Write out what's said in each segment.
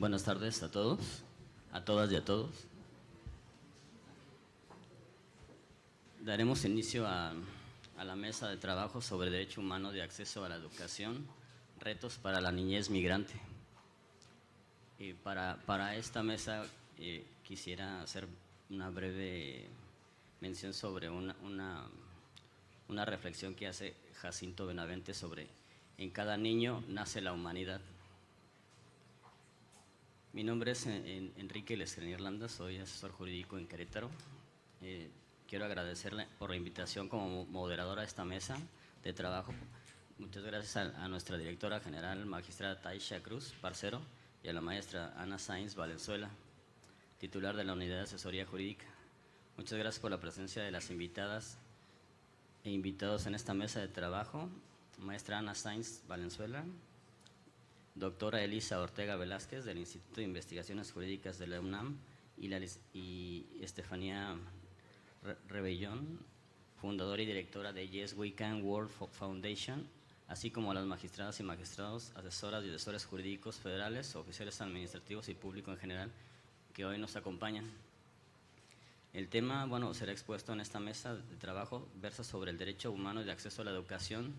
Buenas tardes a todos, a todas y a todos. Daremos inicio a la mesa de trabajo sobre derecho humano de acceso a la educación, retos para la niñez migrante. Y para esta mesa quisiera hacer una breve mención sobre una reflexión que hace Jacinto Benavente sobre en cada niño nace la humanidad. Mi nombre es Enrique Lesgrenier Landa, soy asesor jurídico en Querétaro. Quiero agradecerle por la invitación como moderadora a esta mesa de trabajo. Muchas gracias a nuestra directora general, magistrada Taisha Cruz Parcero, y a la maestra Ana Sainz Valenzuela, titular de la Unidad de Asesoría Jurídica. Muchas gracias por la presencia de las invitadas e invitados en esta mesa de trabajo. Maestra Ana Sainz Valenzuela, doctora Elisa Ortega Velázquez del Instituto de Investigaciones Jurídicas de la UNAM y Estefanía Rebellón, fundadora y directora de Yes We Can World Foundation, así como a las magistradas y magistrados, asesoras y asesores jurídicos federales, oficiales administrativos y público en general que hoy nos acompañan. El tema, será expuesto en esta mesa de trabajo, versa sobre el derecho humano de acceso a la educación,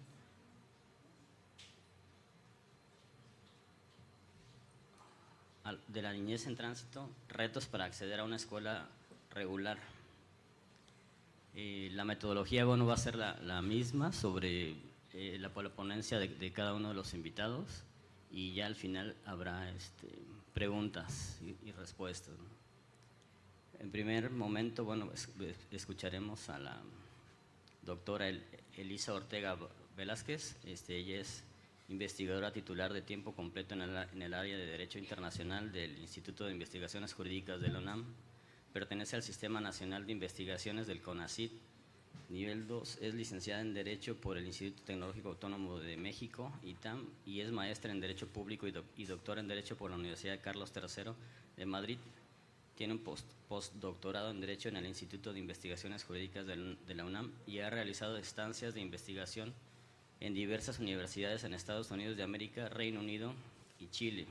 de la niñez en tránsito, retos para acceder a una escuela regular. La metodología va a ser la misma sobre la ponencia de cada uno de los invitados, y ya al final habrá preguntas y respuestas. En primer momento, escucharemos a la doctora Elisa Ortega Velázquez. Ella es investigadora titular de tiempo completo en el área de Derecho Internacional del Instituto de Investigaciones Jurídicas de la UNAM. Pertenece al Sistema Nacional de Investigaciones del CONACYT. Nivel 2, es licenciada en Derecho por el Instituto Tecnológico Autónomo de México, ITAM, y es maestra en Derecho Público y doctora en Derecho por la Universidad de Carlos III de Madrid. Tiene un postdoctorado en Derecho en el Instituto de Investigaciones Jurídicas de la UNAM y ha realizado estancias de investigación en diversas universidades en Estados Unidos de América, Reino Unido y Chile.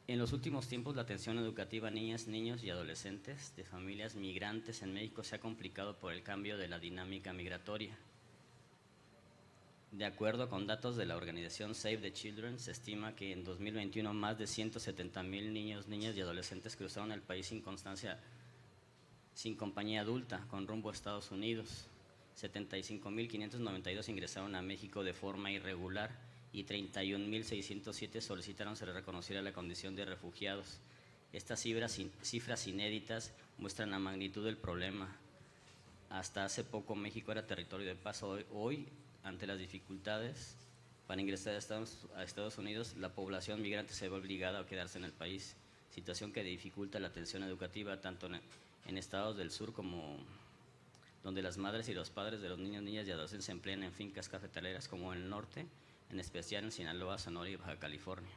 En los últimos tiempos, la atención educativa a niñas, niños y adolescentes de familias migrantes en México se ha complicado por el cambio de la dinámica migratoria. De acuerdo con datos de la organización Save the Children, se estima que en 2021 más de 170,000 niños, niñas y adolescentes cruzaron el país sin compañía adulta, con rumbo a Estados Unidos. 75,592 ingresaron a México de forma irregular y 31,607 solicitaron se les reconociera la condición de refugiados. Estas cifras inéditas muestran la magnitud del problema. Hasta hace poco México era territorio de paso. Hoy, ante las dificultades para ingresar a Estados Unidos, la población migrante se ve obligada a quedarse en el país, situación que dificulta la atención educativa tanto en estados del sur como donde las madres y los padres de los niños, niñas y adolescentes se emplean en fincas cafetaleras, como en el norte, en especial en Sinaloa, Sonora y Baja California.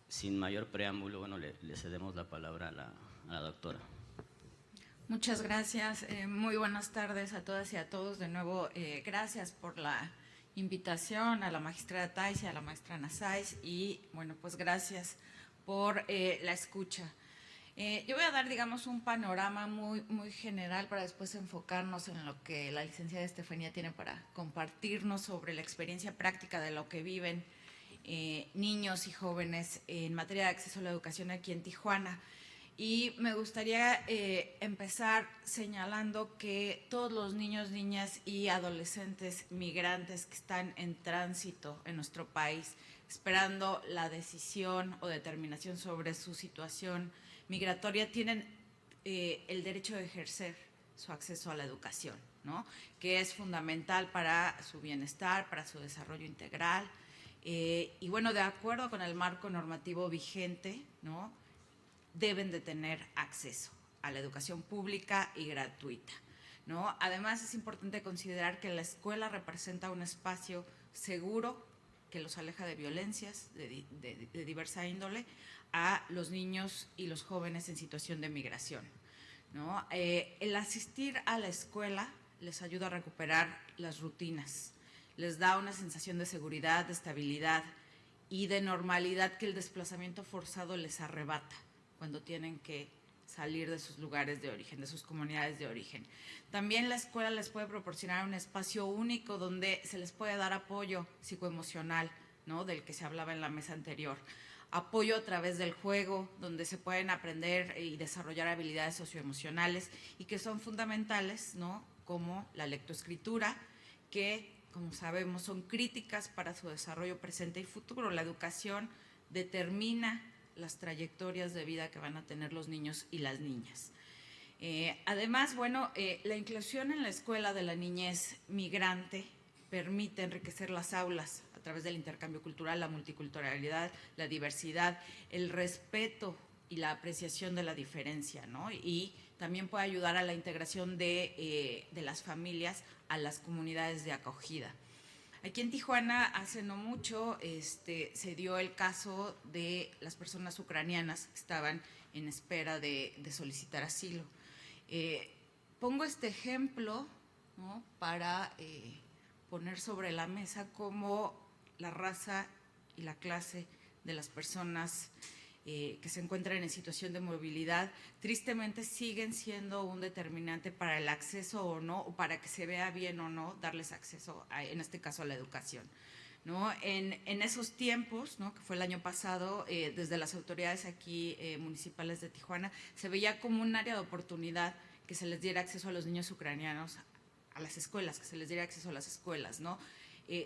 Sin mayor preámbulo, le cedemos la palabra a la doctora. Muchas gracias, muy buenas tardes a todas y a todos. De nuevo, gracias por la invitación a la magistrada Taisha, a la maestra Ana Sainz, y pues gracias por la escucha. Yo voy a dar, un panorama muy general para después enfocarnos en lo que la licenciada Estefanía tiene para compartirnos sobre la experiencia práctica de lo que viven niños y jóvenes en materia de acceso a la educación aquí en Tijuana. Y me gustaría empezar señalando que todos los niños, niñas y adolescentes migrantes que están en tránsito en nuestro país, esperando la decisión o determinación sobre su situación migratoria, tienen el derecho de ejercer su acceso a la educación, ¿no? Que es fundamental para su bienestar, para su desarrollo integral. Y de acuerdo con el marco normativo vigente, ¿no?, deben de tener acceso a la educación pública y gratuita, ¿no? Además, es importante considerar que la escuela representa un espacio seguro que los aleja de violencias de diversa índole a los niños y los jóvenes en situación de migración, ¿no? El asistir a la escuela les ayuda a recuperar las rutinas, les da una sensación de seguridad, de estabilidad y de normalidad que el desplazamiento forzado les arrebata cuando tienen que salir de sus lugares de origen, de sus comunidades de origen. También la escuela les puede proporcionar un espacio único donde se les puede dar apoyo psicoemocional, ¿no?, del que se hablaba en la mesa anterior. Apoyo a través del juego, donde se pueden aprender y desarrollar habilidades socioemocionales y que son fundamentales, ¿no?, como la lectoescritura, que, como sabemos, son críticas para su desarrollo presente y futuro. La educación determina las trayectorias de vida que van a tener los niños y las niñas. Además, bueno, la inclusión en la escuela de la niñez migrante permite enriquecer las aulas a través del intercambio cultural, la multiculturalidad, la diversidad, el respeto y la apreciación de la diferencia, ¿no? Y también puede ayudar a la integración de las familias a las comunidades de acogida. Aquí en Tijuana, hace no mucho, se dio el caso de las personas ucranianas que estaban en espera de solicitar asilo. Pongo este ejemplo, ¿no?, para poner sobre la mesa cómo la raza y la clase de las personas que se encuentran en situación de movilidad, tristemente siguen siendo un determinante para el acceso o no, o para que se vea bien o no darles acceso, en este caso, a la educación, ¿no? En esos tiempos, ¿no?, que fue el año pasado, desde las autoridades aquí municipales de Tijuana, se veía como un área de oportunidad que se les diera acceso a los niños ucranianos a las escuelas, que se les diera acceso a las escuelas, ¿no?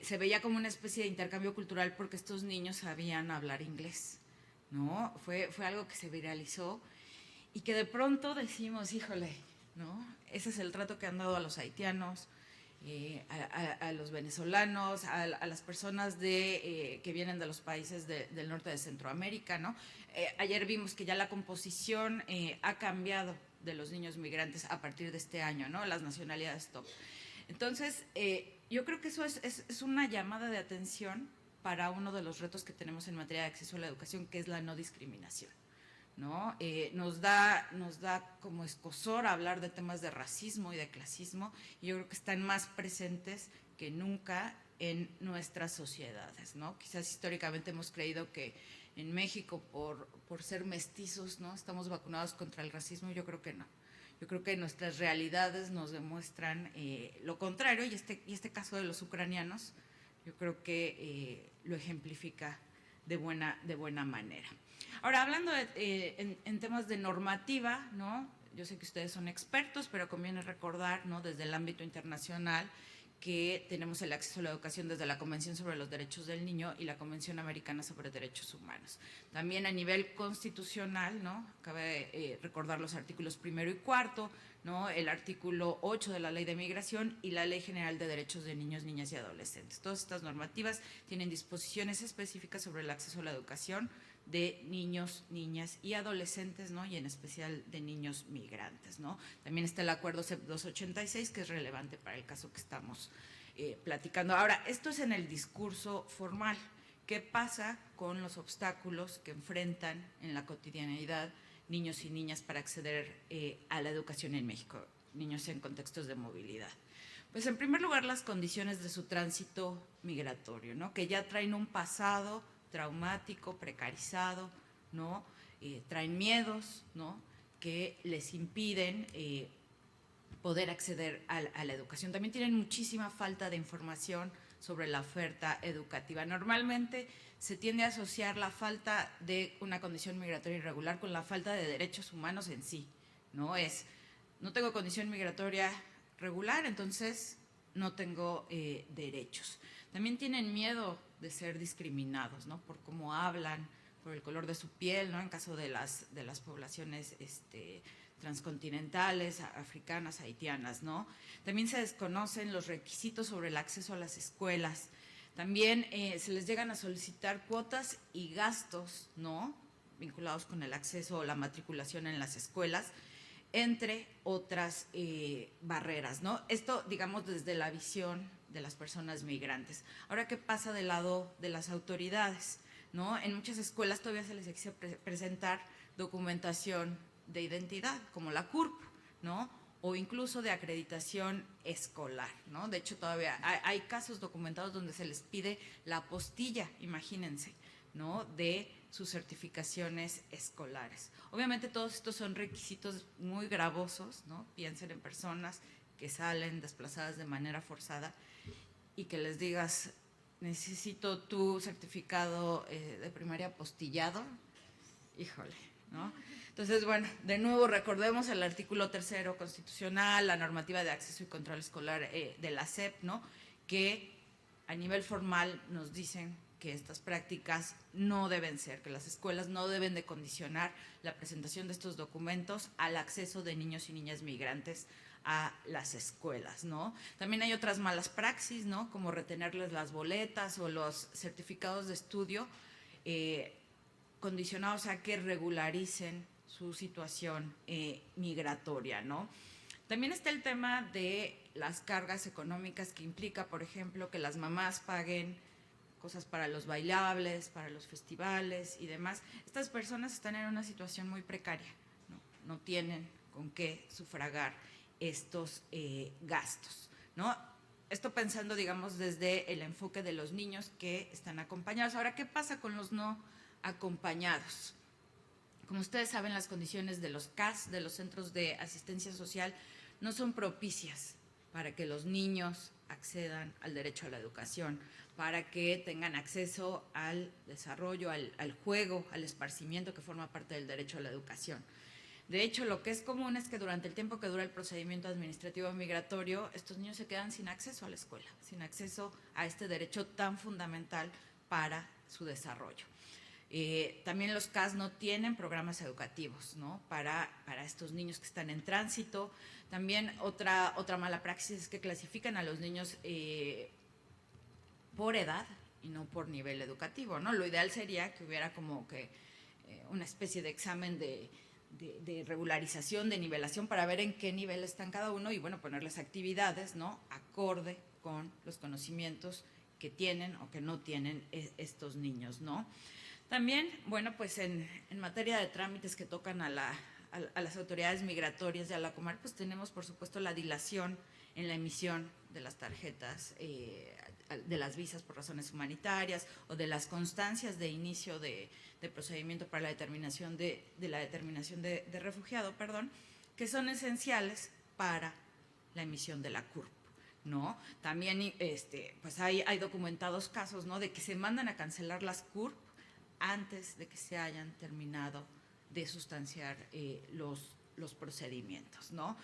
Se veía como una especie de intercambio cultural porque estos niños sabían hablar inglés, ¿no? Fue algo que se viralizó y que de pronto decimos, híjole, ¿no? Ese es el trato que han dado a los haitianos, a los venezolanos, a las personas que vienen de los países del norte de Centroamérica, ¿no? Ayer vimos que ya la composición ha cambiado de los niños migrantes a partir de este año, ¿no? Las nacionalidades top. Entonces, yo creo que eso es una llamada de atención para uno de los retos que tenemos en materia de acceso a la educación, que es la no discriminación, ¿no? Nos da como escozor hablar de temas de racismo y de clasismo, y yo creo que están más presentes que nunca en nuestras sociedades, ¿no? Quizás históricamente hemos creído que en México, por ser mestizos, ¿no?, estamos vacunados contra el racismo. Yo creo que no. Yo creo que nuestras realidades nos demuestran lo contrario, y este caso de los ucranianos, yo creo que lo ejemplifica de buena manera. Ahora, hablando en temas de normativa, ¿no?, yo sé que ustedes son expertos, pero conviene recordar, ¿no?, desde el ámbito internacional, que tenemos el acceso a la educación desde la Convención sobre los Derechos del Niño y la Convención Americana sobre Derechos Humanos. También a nivel constitucional, ¿no?, cabe recordar los artículos 1 y 4, ¿no?, el artículo 8 de la Ley de Migración y la Ley General de Derechos de Niños, Niñas y Adolescentes. Todas estas normativas tienen disposiciones específicas sobre el acceso a la educación de niños, niñas y adolescentes, ¿no?, y en especial de niños migrantes, ¿no? También está el acuerdo CEP 286, que es relevante para el caso que estamos platicando. Ahora, esto es en el discurso formal. ¿Qué pasa con los obstáculos que enfrentan en la cotidianeidad niños y niñas para acceder a la educación en México, niños en contextos de movilidad? Pues, en primer lugar, las condiciones de su tránsito migratorio, ¿no?, que ya traen un pasado traumático, precarizado, ¿no? Traen miedos, ¿no?, que les impiden poder acceder a la educación. También tienen muchísima falta de información sobre la oferta educativa. Normalmente se tiende a asociar la falta de una condición migratoria irregular con la falta de derechos humanos en sí, ¿no? No tengo condición migratoria regular, entonces no tengo derechos. También tienen miedo de ser discriminados, ¿no?, por cómo hablan, por el color de su piel, ¿no?, en caso de las poblaciones transcontinentales, africanas, haitianas, ¿no? También se desconocen los requisitos sobre el acceso a las escuelas. También se les llegan a solicitar cuotas y gastos, ¿no?, vinculados con el acceso o la matriculación en las escuelas, entre otras barreras, ¿no? Esto, digamos, desde la visión de las personas migrantes. Ahora, ¿qué pasa del lado de las autoridades, ¿no? En muchas escuelas todavía se les exige presentar documentación de identidad, como la CURP, ¿no?, o incluso de acreditación escolar, ¿no? De hecho, todavía hay casos documentados donde se les pide la apostilla, imagínense, ¿no?, de sus certificaciones escolares. Obviamente todos estos son requisitos muy gravosos, ¿no? Piensen en personas que salen desplazadas de manera forzada y que les digas, necesito tu certificado de primaria apostillado, híjole, ¿no? Entonces, bueno, de nuevo recordemos el artículo 3º constitucional, la normativa de acceso y control escolar de la SEP, ¿no?, que a nivel formal nos dicen que estas prácticas no deben ser, que las escuelas no deben de condicionar la presentación de estos documentos al acceso de niños y niñas migrantes a las escuelas, ¿no? También hay otras malas praxis, ¿no?, como retenerles las boletas o los certificados de estudio condicionados a que regularicen su situación migratoria, ¿no? También está el tema de las cargas económicas que implica, por ejemplo, que las mamás paguen cosas para los bailables, para los festivales y demás. Estas personas están en una situación muy precaria, no tienen con qué sufragar estos gastos, ¿no? Esto pensando, digamos, desde el enfoque de los niños que están acompañados. Ahora, ¿qué pasa con los no acompañados? Como ustedes saben, las condiciones de los CAS, de los centros de asistencia social, no son propicias para que los niños accedan al derecho a la educación, para que tengan acceso al desarrollo, al juego, al esparcimiento que forma parte del derecho a la educación. De hecho, lo que es común es que durante el tiempo que dura el procedimiento administrativo migratorio, estos niños se quedan sin acceso a la escuela, sin acceso a este derecho tan fundamental para su desarrollo. También los CAS no tienen programas educativos, ¿no?, para estos niños que están en tránsito. También otra mala praxis es que clasifican a los niños por edad y no por nivel educativo, ¿no? Lo ideal sería que hubiera como que una especie de examen de regularización, de nivelación, para ver en qué nivel están cada uno y, bueno, ponerles actividades, ¿no?, acorde con los conocimientos que tienen o que no tienen estos niños, ¿no? También, bueno, pues en materia de trámites que tocan a las autoridades migratorias de a la Comar, pues tenemos, por supuesto, la dilación en la emisión de las tarjetas, de las visas por razones humanitarias o de las constancias de inicio de procedimiento para la determinación de refugiado, que son esenciales para la emisión de la CURP, ¿no? También pues hay documentados casos, ¿no?, de que se mandan a cancelar las CURP antes de que se hayan terminado de sustanciar los procedimientos, ¿no?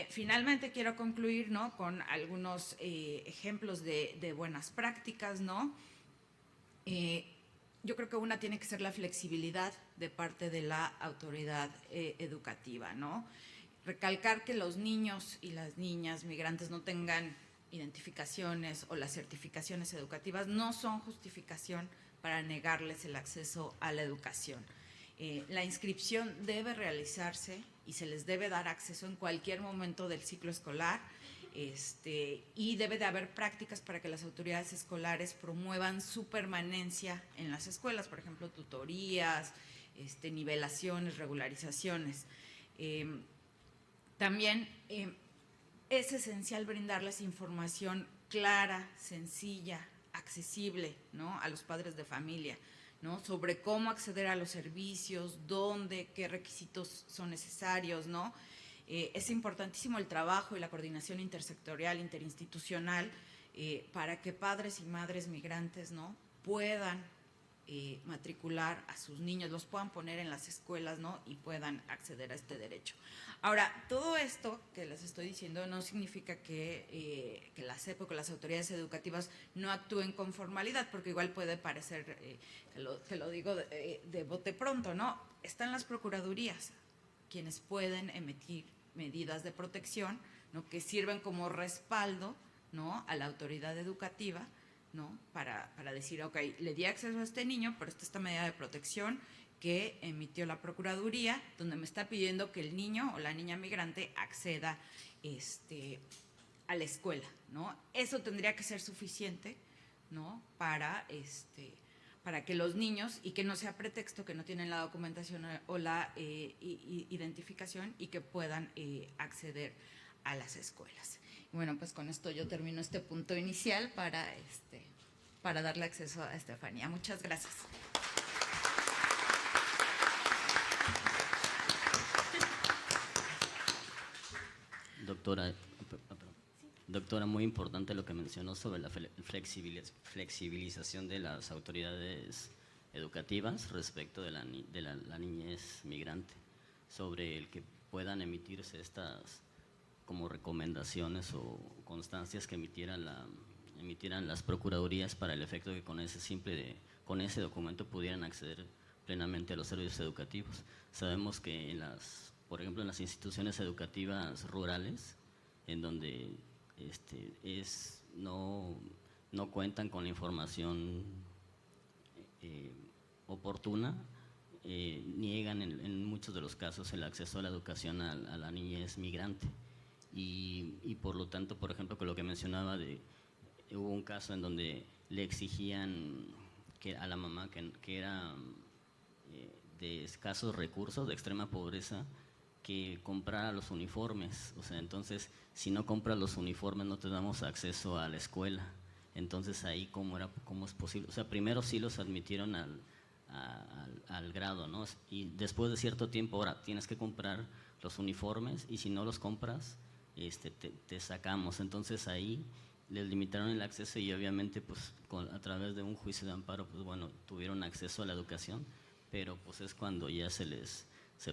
Finalmente quiero concluir, ¿no?, con algunos ejemplos de buenas prácticas, ¿no? Yo creo que una tiene que ser la flexibilidad de parte de la autoridad educativa, ¿no? Recalcar que los niños y las niñas migrantes no tengan identificaciones o las certificaciones educativas no son justificación para negarles el acceso a la educación. La inscripción debe realizarse y se les debe dar acceso en cualquier momento del ciclo escolar, y debe de haber prácticas para que las autoridades escolares promuevan su permanencia en las escuelas, por ejemplo, tutorías, nivelaciones, regularizaciones. También es esencial brindarles información clara, sencilla, accesible, ¿no?, a los padres de familia, ¿no?, sobre cómo acceder a los servicios, dónde, qué requisitos son necesarios, ¿no? Es importantísimo el trabajo y la coordinación intersectorial, interinstitucional, para que padres y madres migrantes, ¿no?, puedan matricular a sus niños, los puedan poner en las escuelas, ¿no?, y puedan acceder a este derecho. Ahora, todo esto que les estoy diciendo no significa que la SEP o que las autoridades educativas no actúen con formalidad, porque igual puede parecer, que lo digo de bote pronto, ¿no? Están las procuradurías, quienes pueden emitir medidas de protección, ¿no?, que sirven como respaldo, ¿no?, a la autoridad educativa, ¿no?, para decir, ok, le di acceso a este niño, pero esta medida de protección que emitió la Procuraduría, donde me está pidiendo que el niño o la niña migrante acceda a la escuela, ¿no? Eso tendría que ser suficiente, ¿no?, para para que los niños, y que no sea pretexto que no tienen la documentación o la identificación, y que puedan acceder a las escuelas. Bueno, pues con esto yo termino este punto inicial para darle acceso a Estefanía. Muchas gracias. Doctora, muy importante lo que mencionó sobre la flexibilización de las autoridades educativas respecto de la niñez migrante, sobre el que puedan emitirse estas como recomendaciones o constancias que emitieran las procuradurías para el efecto de que con ese documento pudieran acceder plenamente a los servicios educativos. Sabemos que por ejemplo, en las instituciones educativas rurales, en donde no cuentan con la información oportuna, niegan en muchos de los casos el acceso a la educación a la niñez migrante. Y por lo tanto, por ejemplo, con lo que mencionaba, hubo un caso en donde le exigían a la mamá que era de escasos recursos, de extrema pobreza, que comprara los uniformes. O sea, entonces, si no compras los uniformes no te damos acceso a la escuela. Entonces ahí cómo es posible. O sea, primero sí los admitieron al grado, ¿no? Y después de cierto tiempo, ahora tienes que comprar los uniformes, y si no los compras, te sacamos. Entonces ahí les limitaron el acceso, y obviamente pues a través de un juicio de amparo, pues bueno, tuvieron acceso a la educación, pero pues es cuando ya se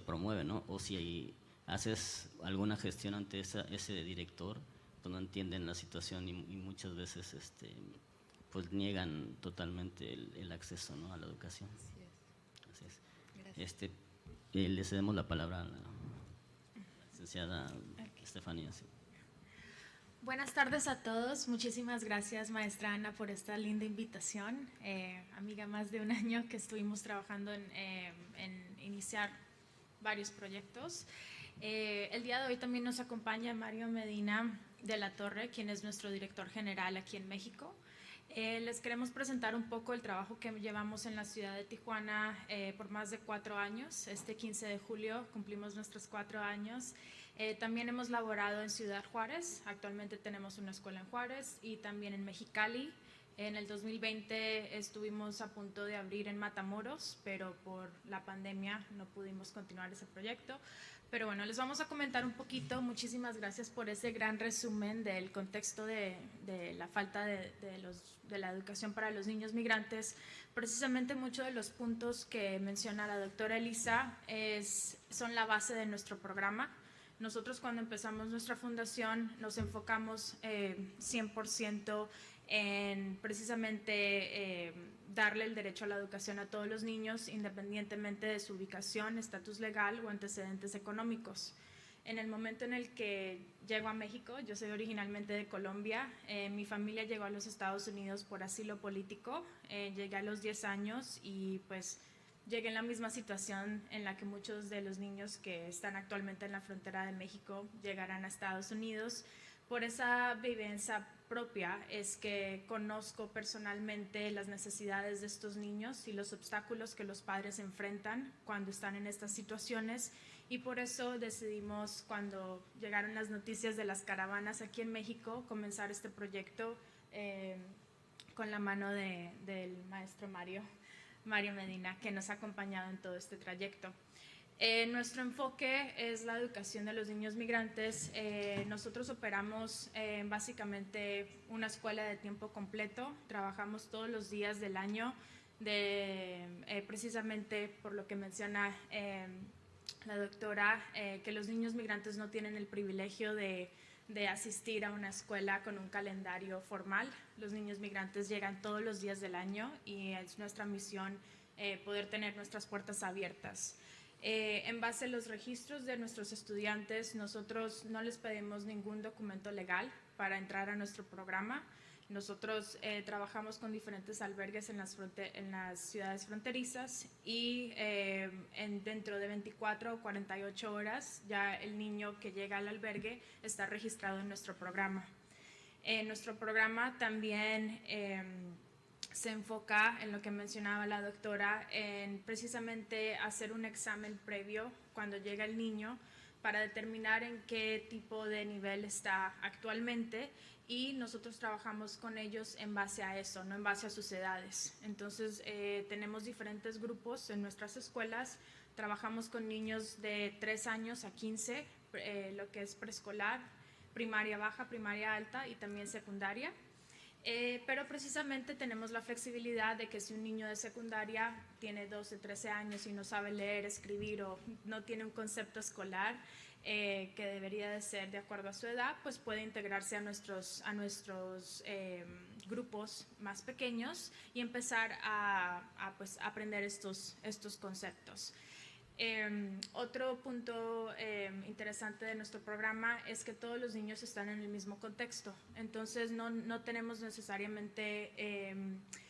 promueve, ¿no? O si haces alguna gestión ante ese director, pues no entienden la situación, y muchas veces pues niegan totalmente el acceso, ¿no?, a la educación. Así es. Gracias. Le cedemos la palabra a la licenciada Estefanía. Sí. Buenas tardes a todos. Muchísimas gracias, maestra Ana, por esta linda invitación. Amiga, más de un año que estuvimos trabajando en iniciar varios proyectos. El día de hoy también nos acompaña Mario Medina de la Torre, quien es nuestro director general aquí en México. Les queremos presentar un poco el trabajo que llevamos en la ciudad de Tijuana por más de 4 años. Este 15 de julio cumplimos nuestros 4 años. También hemos laborado en Ciudad Juárez. Actualmente tenemos una escuela en Juárez, y también en Mexicali. En el 2020 estuvimos a punto de abrir en Matamoros, pero por la pandemia no pudimos continuar ese proyecto. Pero bueno, les vamos a comentar un poquito. Muchísimas gracias por ese gran resumen del contexto de la falta de la educación para los niños migrantes. Precisamente muchos de los puntos que menciona la doctora Elisa son la base de nuestro programa. Nosotros, cuando empezamos nuestra fundación, nos enfocamos 100% en precisamente darle el derecho a la educación a todos los niños, independientemente de su ubicación, estatus legal o antecedentes económicos. En el momento en el que llego a México, yo soy originalmente de Colombia, mi familia llegó a los Estados Unidos por asilo político. Llegué a los 10 años y pues llegué en la misma situación en la que muchos de los niños que están actualmente en la frontera de México llegarán a Estados Unidos. Por esa vivencia propia es que conozco personalmente las necesidades de estos niños y los obstáculos que los padres enfrentan cuando están en estas situaciones, y por eso decidimos, cuando llegaron las noticias de las caravanas aquí en México, comenzar este proyecto con la mano del maestro Mario Medina, que nos ha acompañado en todo este trayecto. Nuestro enfoque es la educación de los niños migrantes. Nosotros operamos básicamente una escuela de tiempo completo. Trabajamos todos los días del año, precisamente por lo que menciona la doctora, que los niños migrantes no tienen el privilegio de asistir a una escuela con un calendario formal. Los niños migrantes llegan todos los días del año, y es nuestra misión poder tener nuestras puertas abiertas. En base a los registros de nuestros estudiantes, nosotros no les pedimos ningún documento legal para entrar a nuestro programa. Nosotros trabajamos con diferentes albergues en las ciudades fronterizas, y dentro de 24 o 48 horas ya el niño que llega al albergue está registrado en nuestro programa. Nuestro programa también se enfoca en lo que mencionaba la doctora, en precisamente hacer un examen previo cuando llega el niño para determinar en qué tipo de nivel está actualmente, y nosotros trabajamos con ellos en base a eso, no en base a sus edades. Entonces tenemos diferentes grupos en nuestras escuelas, trabajamos con niños de 3 años a 15, lo que es preescolar, primaria baja, primaria alta y también secundaria. Pero precisamente tenemos la flexibilidad de que si un niño de secundaria tiene 12, 13 años y no sabe leer, escribir o no tiene un concepto escolar que debería de ser de acuerdo a su edad, pues puede integrarse a nuestros grupos más pequeños y empezar a pues, aprender estos conceptos. Otro punto interesante de nuestro programa es que todos los niños están en el mismo contexto, entonces no tenemos necesariamente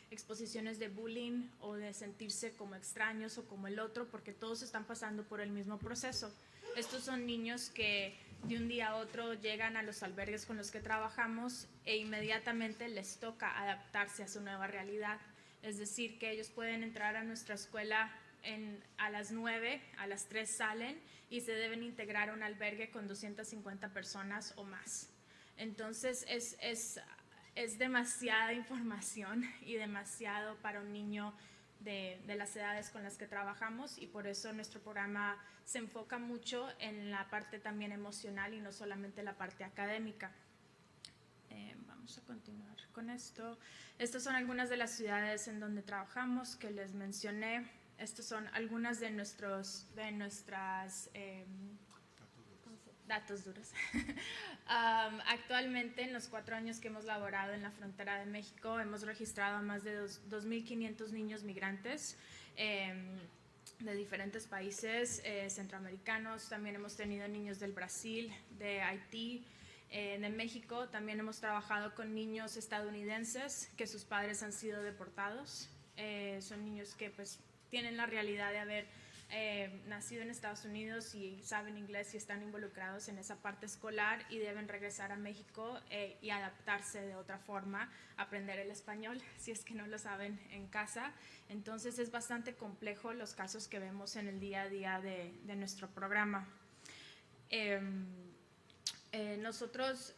exposiciones de bullying o de sentirse como extraños o como el otro, porque todos están pasando por el mismo proceso. Estos son niños que de un día a otro llegan a los albergues con los que trabajamos e inmediatamente les toca adaptarse a su nueva realidad, es decir, que ellos pueden entrar a nuestra escuela a las 9, a las 3 salen y se deben integrar a un albergue con 250 personas o más. Entonces es demasiada información y demasiado para un niño de las edades con las que trabajamos, y por eso nuestro programa se enfoca mucho en la parte también emocional y no solamente la parte académica. Vamos a continuar con esto. Estas son algunas de las ciudades en donde trabajamos que les mencioné. Estos son algunas de nuestras datos duros. Actualmente, en los 4 años que hemos laborado en la frontera de México, hemos registrado a más de 2.500 niños migrantes de diferentes países centroamericanos. También hemos tenido niños del Brasil, de Haití, de México. También hemos trabajado con niños estadounidenses que sus padres han sido deportados. Son niños que pues tienen la realidad de haber nacido en Estados Unidos y saben inglés y están involucrados en esa parte escolar y deben regresar a México y adaptarse de otra forma, aprender el español si es que no lo saben en casa. Entonces es bastante complejo los casos que vemos en el día a día de nuestro programa. Nosotros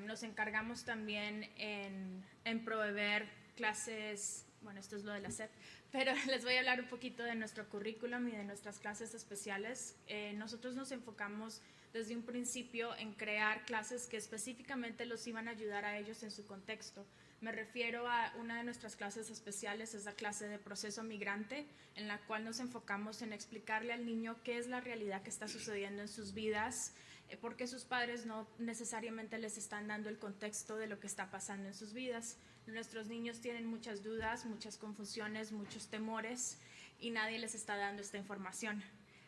nos encargamos también en proveer clases. Bueno, esto es lo de la SEP, pero les voy a hablar un poquito de nuestro currículum y de nuestras clases especiales. Nosotros nos enfocamos desde un principio en crear clases que específicamente los iban a ayudar a ellos en su contexto. Me refiero a una de nuestras clases especiales, es la clase de proceso migrante, en la cual nos enfocamos en explicarle al niño qué es la realidad que está sucediendo en sus vidas, porque sus padres no necesariamente les están dando el contexto de lo que está pasando en sus vidas. Nuestros niños tienen muchas dudas, muchas confusiones, muchos temores y nadie les está dando esta información.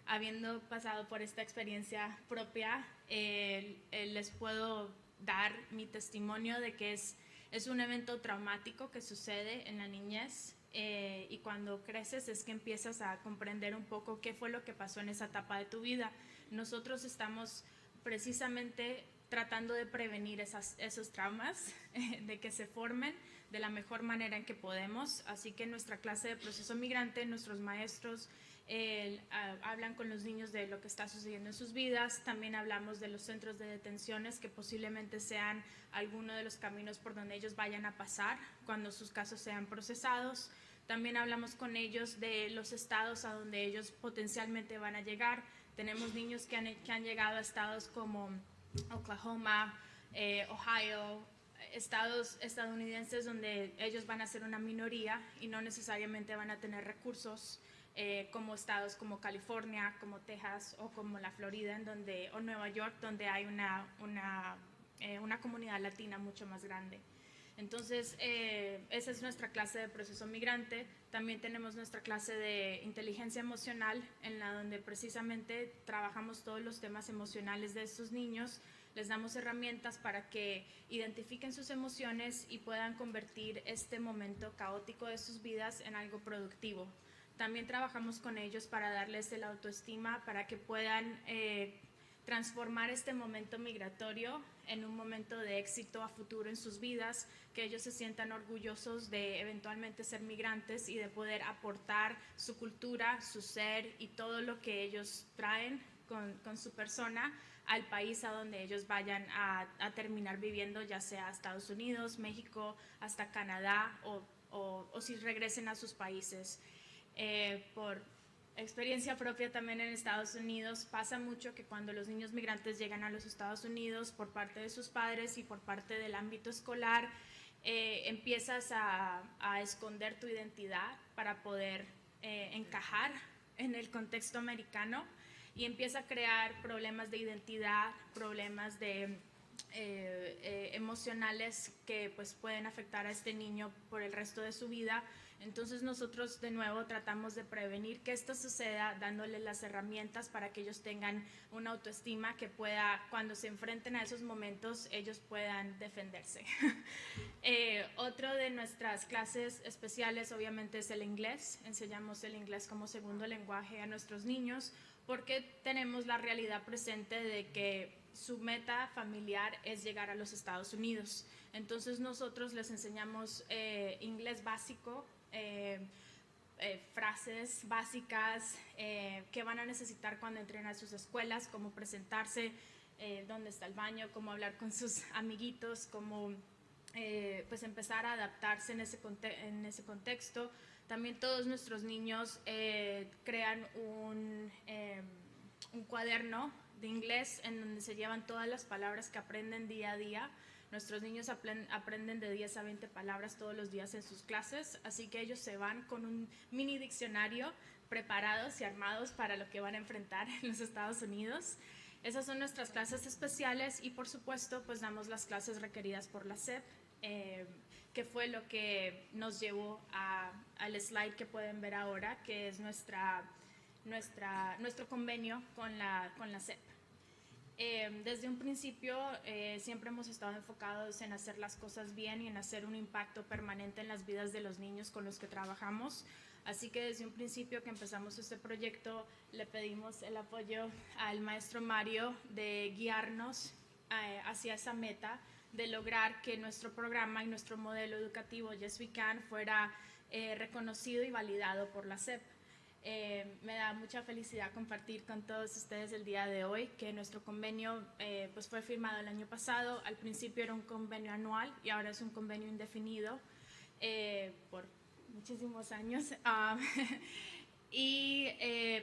Habiendo pasado por esta experiencia propia, les puedo dar mi testimonio de que es un evento traumático que sucede en la niñez, y cuando creces es que empiezas a comprender un poco qué fue lo que pasó en esa etapa de tu vida. Nosotros estamos precisamente tratando de prevenir esos traumas, de que se formen de la mejor manera en que podemos. Así que en nuestra clase de proceso migrante, nuestros maestros hablan con los niños de lo que está sucediendo en sus vidas. También hablamos de los centros de detenciones, que posiblemente sean alguno de los caminos por donde ellos vayan a pasar cuando sus casos sean procesados. También hablamos con ellos de los estados a donde ellos potencialmente van a llegar. Tenemos niños que han llegado a estados como Oklahoma, Ohio, estados estadounidenses donde ellos van a ser una minoría y no necesariamente van a tener recursos, como estados como California, como Texas o como la Florida o Nueva York, donde hay una comunidad latina mucho más grande. Entonces, esa es nuestra clase de proceso migrante. También tenemos nuestra clase de inteligencia emocional, en la donde precisamente trabajamos todos los temas emocionales de estos niños. Les damos herramientas para que identifiquen sus emociones y puedan convertir este momento caótico de sus vidas en algo productivo. También trabajamos con ellos para darles el autoestima, para que puedan transformar este momento migratorio en un momento de éxito a futuro en sus vidas, que ellos se sientan orgullosos de eventualmente ser migrantes y de poder aportar su cultura, su ser y todo lo que ellos traen con su persona al país a donde ellos vayan a terminar viviendo, ya sea a Estados Unidos, México, hasta Canadá o si regresen a sus países. Por experiencia propia también en Estados Unidos, pasa mucho que cuando los niños migrantes llegan a los Estados Unidos por parte de sus padres y por parte del ámbito escolar, empiezas a esconder tu identidad para poder encajar en el contexto americano y empieza a crear problemas de identidad, problemas de emocionales que pues pueden afectar a este niño por el resto de su vida. Entonces nosotros de nuevo tratamos de prevenir que esto suceda dándoles las herramientas para que ellos tengan una autoestima que pueda, cuando se enfrenten a esos momentos, ellos puedan defenderse. Otro de nuestras clases especiales obviamente es el inglés. Enseñamos el inglés como segundo lenguaje a nuestros niños porque tenemos la realidad presente de que su meta familiar es llegar a los Estados Unidos. Entonces nosotros les enseñamos inglés básico, frases básicas que van a necesitar cuando entren a sus escuelas, cómo presentarse, dónde está el baño, cómo hablar con sus amiguitos, cómo pues empezar a adaptarse en ese contexto. También todos nuestros niños crean un cuaderno de inglés en donde se llevan todas las palabras que aprenden día a día. Nuestros niños aprenden de 10 a 20 palabras todos los días en sus clases, así que ellos se van con un mini diccionario preparados y armados para lo que van a enfrentar en los Estados Unidos. Esas son nuestras clases especiales y por supuesto pues damos las clases requeridas por la SEP, que fue lo que nos llevó al slide que pueden ver ahora, que es nuestro convenio con la SEP. Desde un principio siempre hemos estado enfocados en hacer las cosas bien y en hacer un impacto permanente en las vidas de los niños con los que trabajamos. Así que desde un principio que empezamos este proyecto le pedimos el apoyo al maestro Mario de guiarnos hacia esa meta de lograr que nuestro programa y nuestro modelo educativo Yes We Can fuera reconocido y validado por la SEP. Me da mucha felicidad compartir con todos ustedes el día de hoy que nuestro convenio pues fue firmado el año pasado. Al principio era un convenio anual y ahora es un convenio indefinido por muchísimos años. Y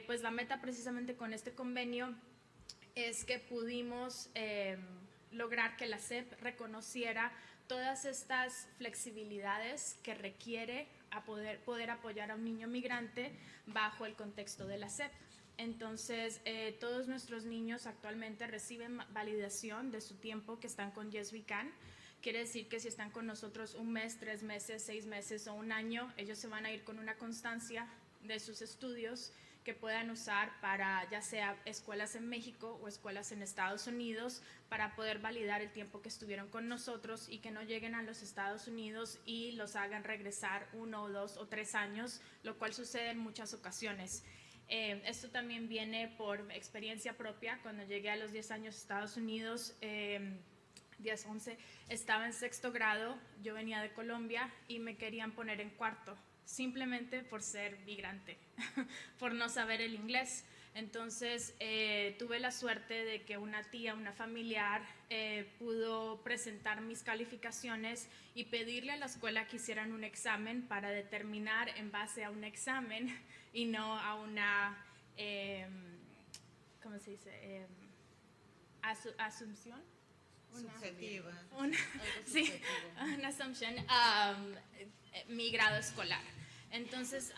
pues la meta precisamente con este convenio es que pudimos lograr que la SEP reconociera todas estas flexibilidades que requiere a poder apoyar a un niño migrante bajo el contexto de la SEP. Entonces, todos nuestros niños actualmente reciben validación de su tiempo que están con Yes We Can. Quiere decir que si están con nosotros un mes, 3 meses, 6 meses o un año, ellos se van a ir con una constancia de sus estudios que puedan usar para ya sea escuelas en México o escuelas en Estados Unidos para poder validar el tiempo que estuvieron con nosotros y que no lleguen a los Estados Unidos y los hagan regresar 1 o 2 o 3 años, lo cual sucede en muchas ocasiones. Esto también viene por experiencia propia. Cuando llegué a los 10 años a Estados Unidos, 10, 11, estaba en 6º grado, yo venía de Colombia y me querían poner en 4º. Simplemente por ser migrante, por no saber el inglés. Entonces tuve la suerte de que una tía, una familiar, pudo presentar mis calificaciones y pedirle a la escuela que hicieran un examen para determinar en base a un examen y no a una, ¿cómo se dice? Asunción. Subjetiva. Sí, una assumption, mi grado escolar. Entonces,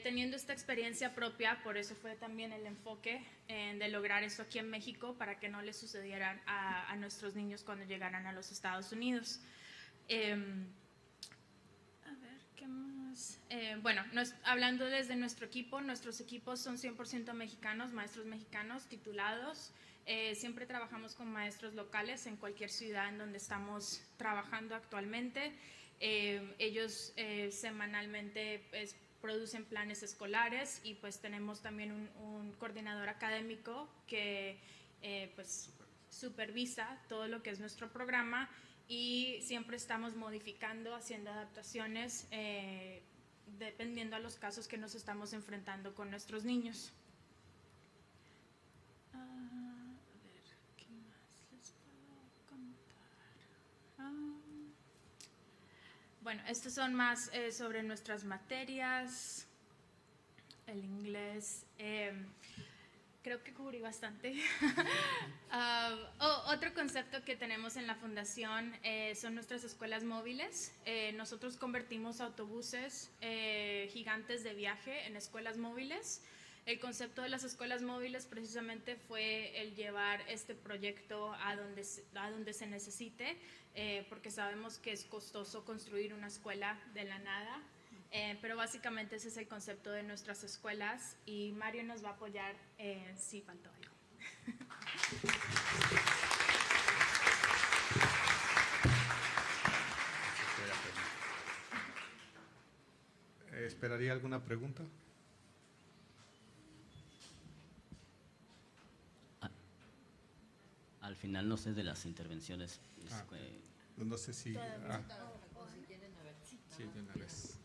teniendo esta experiencia propia, por eso fue también el enfoque de lograr esto aquí en México para que no les sucedieran a nuestros niños cuando llegaran a los Estados Unidos. A ver, ¿qué más? Bueno, hablando desde nuestro equipo, nuestros equipos son 100% mexicanos, maestros mexicanos titulados. Siempre trabajamos con maestros locales en cualquier ciudad en donde estamos trabajando actualmente. Ellos semanalmente producen planes escolares y pues tenemos también un coordinador académico que pues supervisa todo lo que es nuestro programa y siempre estamos modificando, haciendo adaptaciones dependiendo a los casos que nos estamos enfrentando con nuestros niños. A ver, ¿qué más les puedo contar? Bueno, estos son más sobre nuestras materias, el inglés. Creo que cubrí bastante. Otro concepto que tenemos en la fundación son nuestras escuelas móviles. Nosotros convertimos autobuses gigantes de viaje en escuelas móviles. El concepto de las escuelas móviles precisamente fue el llevar este proyecto a donde se necesite, porque sabemos que es costoso construir una escuela de la nada. Pero básicamente ese es el concepto de nuestras escuelas y Mario nos va a apoyar si faltó algo. ¿Esperaría alguna pregunta? Al final, no sé de las intervenciones. No sé si... Sí, de una vez.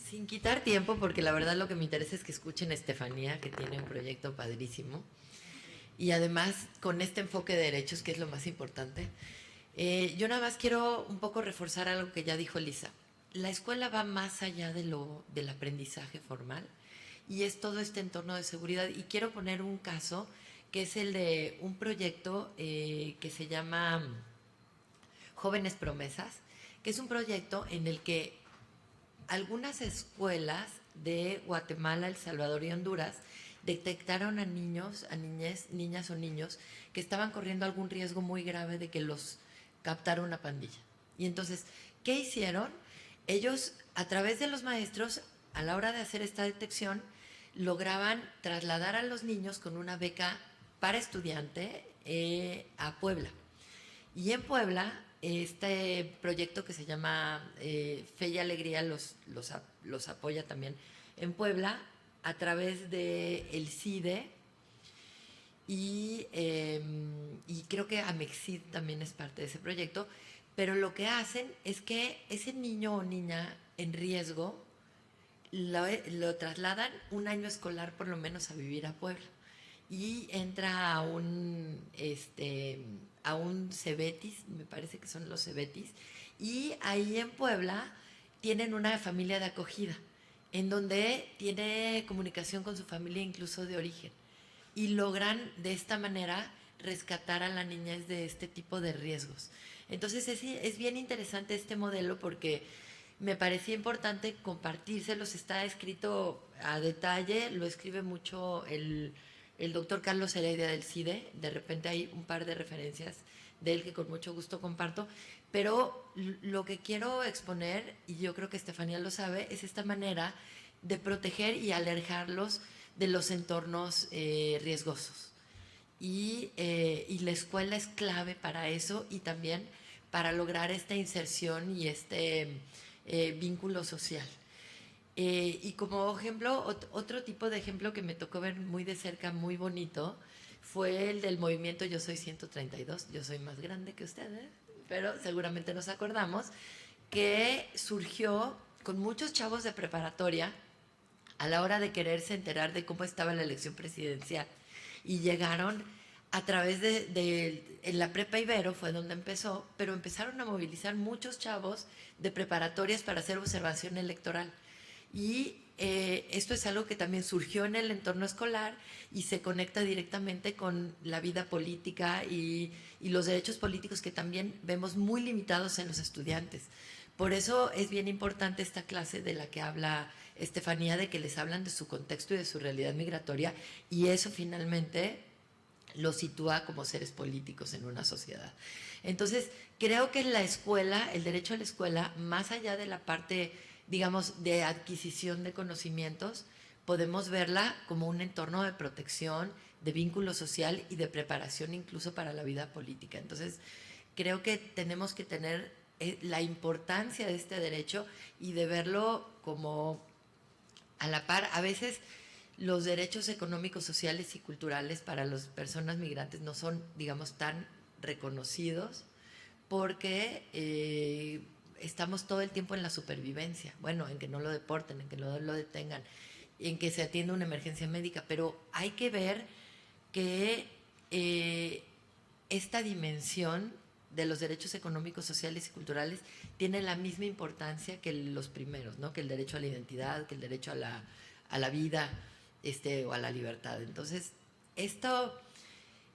Sin quitar tiempo, porque la verdad lo que me interesa es que escuchen a Estefanía, que tiene un proyecto padrísimo, y además con este enfoque de derechos, que es lo más importante. Yo nada más quiero un poco reforzar algo que ya dijo Lisa. La escuela va más allá del aprendizaje formal y es todo este entorno de seguridad. Y quiero poner un caso que es el de un proyecto que se llama Jóvenes Promesas, que es un proyecto en el que algunas escuelas de Guatemala, El Salvador y Honduras detectaron a niños, a niñas o niños que estaban corriendo algún riesgo muy grave de que los captara una pandilla. Y entonces, ¿qué hicieron? Ellos, a través de los maestros, a la hora de hacer esta detección, lograban trasladar a los niños con una beca para estudiante a Puebla. Y en Puebla, este proyecto que se llama Fe y Alegría los apoya también en Puebla a través del CIDE y creo que Amexid también es parte de ese proyecto, pero lo que hacen es que ese niño o niña en riesgo lo trasladan un año escolar por lo menos a vivir a Puebla y entra a un Cebetis, me parece que son los Cebetis, y ahí en Puebla tienen una familia de acogida, en donde tiene comunicación con su familia incluso de origen, y logran de esta manera rescatar a la niñez de este tipo de riesgos. Entonces es bien interesante este modelo porque me parecía importante compartírselos, está escrito a detalle, lo escribe mucho el doctor Carlos Heredia del CIDE, de repente hay un par de referencias de él que con mucho gusto comparto, pero lo que quiero exponer, y yo creo que Estefanía lo sabe, es esta manera de proteger y alejarlos de los entornos riesgosos. Y la escuela es clave para eso y también para lograr esta inserción y este vínculo social. Y como ejemplo, otro tipo de ejemplo que me tocó ver muy de cerca, muy bonito, fue el del movimiento Yo Soy 132. Yo soy más grande que ustedes, pero seguramente nos acordamos, que surgió con muchos chavos de preparatoria a la hora de quererse enterar de cómo estaba la elección presidencial. Y llegaron a través en la prepa Ibero fue donde empezó, pero empezaron a movilizar muchos chavos de preparatorias para hacer observación electoral. Y esto es algo que también surgió en el entorno escolar y se conecta directamente con la vida política y los derechos políticos que también vemos muy limitados en los estudiantes. Por eso es bien importante esta clase de la que habla Estefanía, de que les hablan de su contexto y de su realidad migratoria, y eso finalmente los sitúa como seres políticos en una sociedad. Entonces, creo que la escuela, el derecho a la escuela, más allá de la parte, digamos, de adquisición de conocimientos, podemos verla como un entorno de protección, de vínculo social y de preparación incluso para la vida política. Entonces, creo que tenemos que tener la importancia de este derecho y de verlo como a la par. A veces los derechos económicos, sociales y culturales para las personas migrantes no son, digamos, tan reconocidos porque estamos todo el tiempo en la supervivencia, bueno, en que no lo deporten, en que no lo detengan, en que se atienda una emergencia médica, pero hay que ver que esta dimensión de los derechos económicos, sociales y culturales tiene la misma importancia que los primeros, ¿no? Que el derecho a la identidad, que el derecho a la vida o a la libertad. Entonces, esto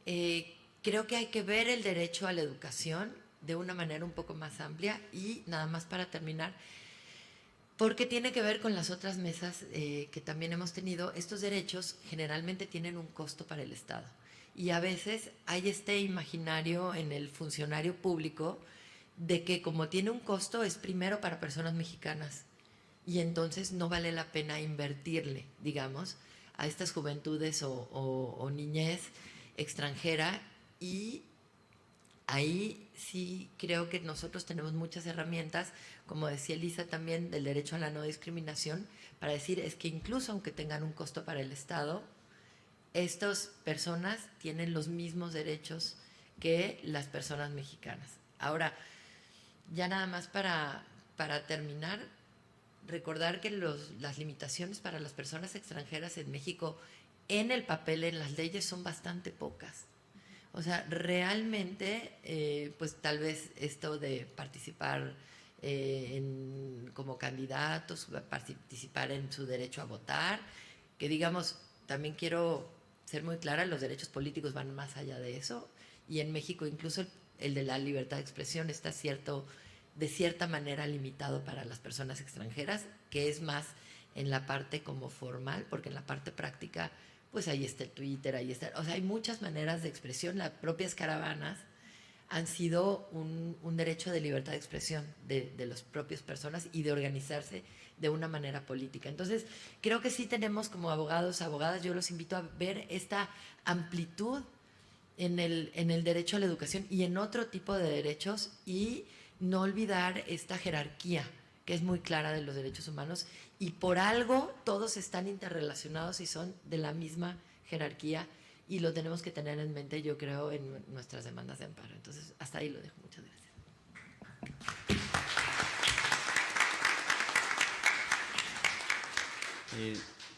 creo que hay que ver el derecho a la educación de una manera un poco más amplia y nada más para terminar, porque tiene que ver con las otras mesas que también hemos tenido. Estos derechos generalmente tienen un costo para el Estado y a veces hay este imaginario en el funcionario público de que como tiene un costo es primero para personas mexicanas y entonces no vale la pena invertirle, digamos, a estas juventudes o niñez extranjera, y ahí sí creo que nosotros tenemos muchas herramientas, como decía Elisa también, del derecho a la no discriminación, para decir es que incluso aunque tengan un costo para el Estado, estas personas tienen los mismos derechos que las personas mexicanas. Ahora, ya nada más para terminar, recordar que las limitaciones para las personas extranjeras en México en el papel, en las leyes, son bastante pocas. O sea, realmente, pues tal vez esto de participar como candidatos, participar en su derecho a votar, que digamos, también quiero ser muy clara, los derechos políticos van más allá de eso, y en México incluso el de la libertad de expresión está de cierta manera limitado para las personas extranjeras, que es más en la parte como formal, porque en la parte práctica, pues ahí está el Twitter, ahí está, o sea, hay muchas maneras de expresión. Las propias caravanas han sido un derecho de libertad de expresión de las propias personas y de organizarse de una manera política. Entonces, creo que sí tenemos como abogados, abogadas, yo los invito a ver esta amplitud en el derecho a la educación y en otro tipo de derechos, y no olvidar esta jerarquía que es muy clara de los derechos humanos, y por algo todos están interrelacionados y son de la misma jerarquía, y lo tenemos que tener en mente, yo creo, en nuestras demandas de amparo. Entonces, hasta ahí lo dejo. Muchas gracias.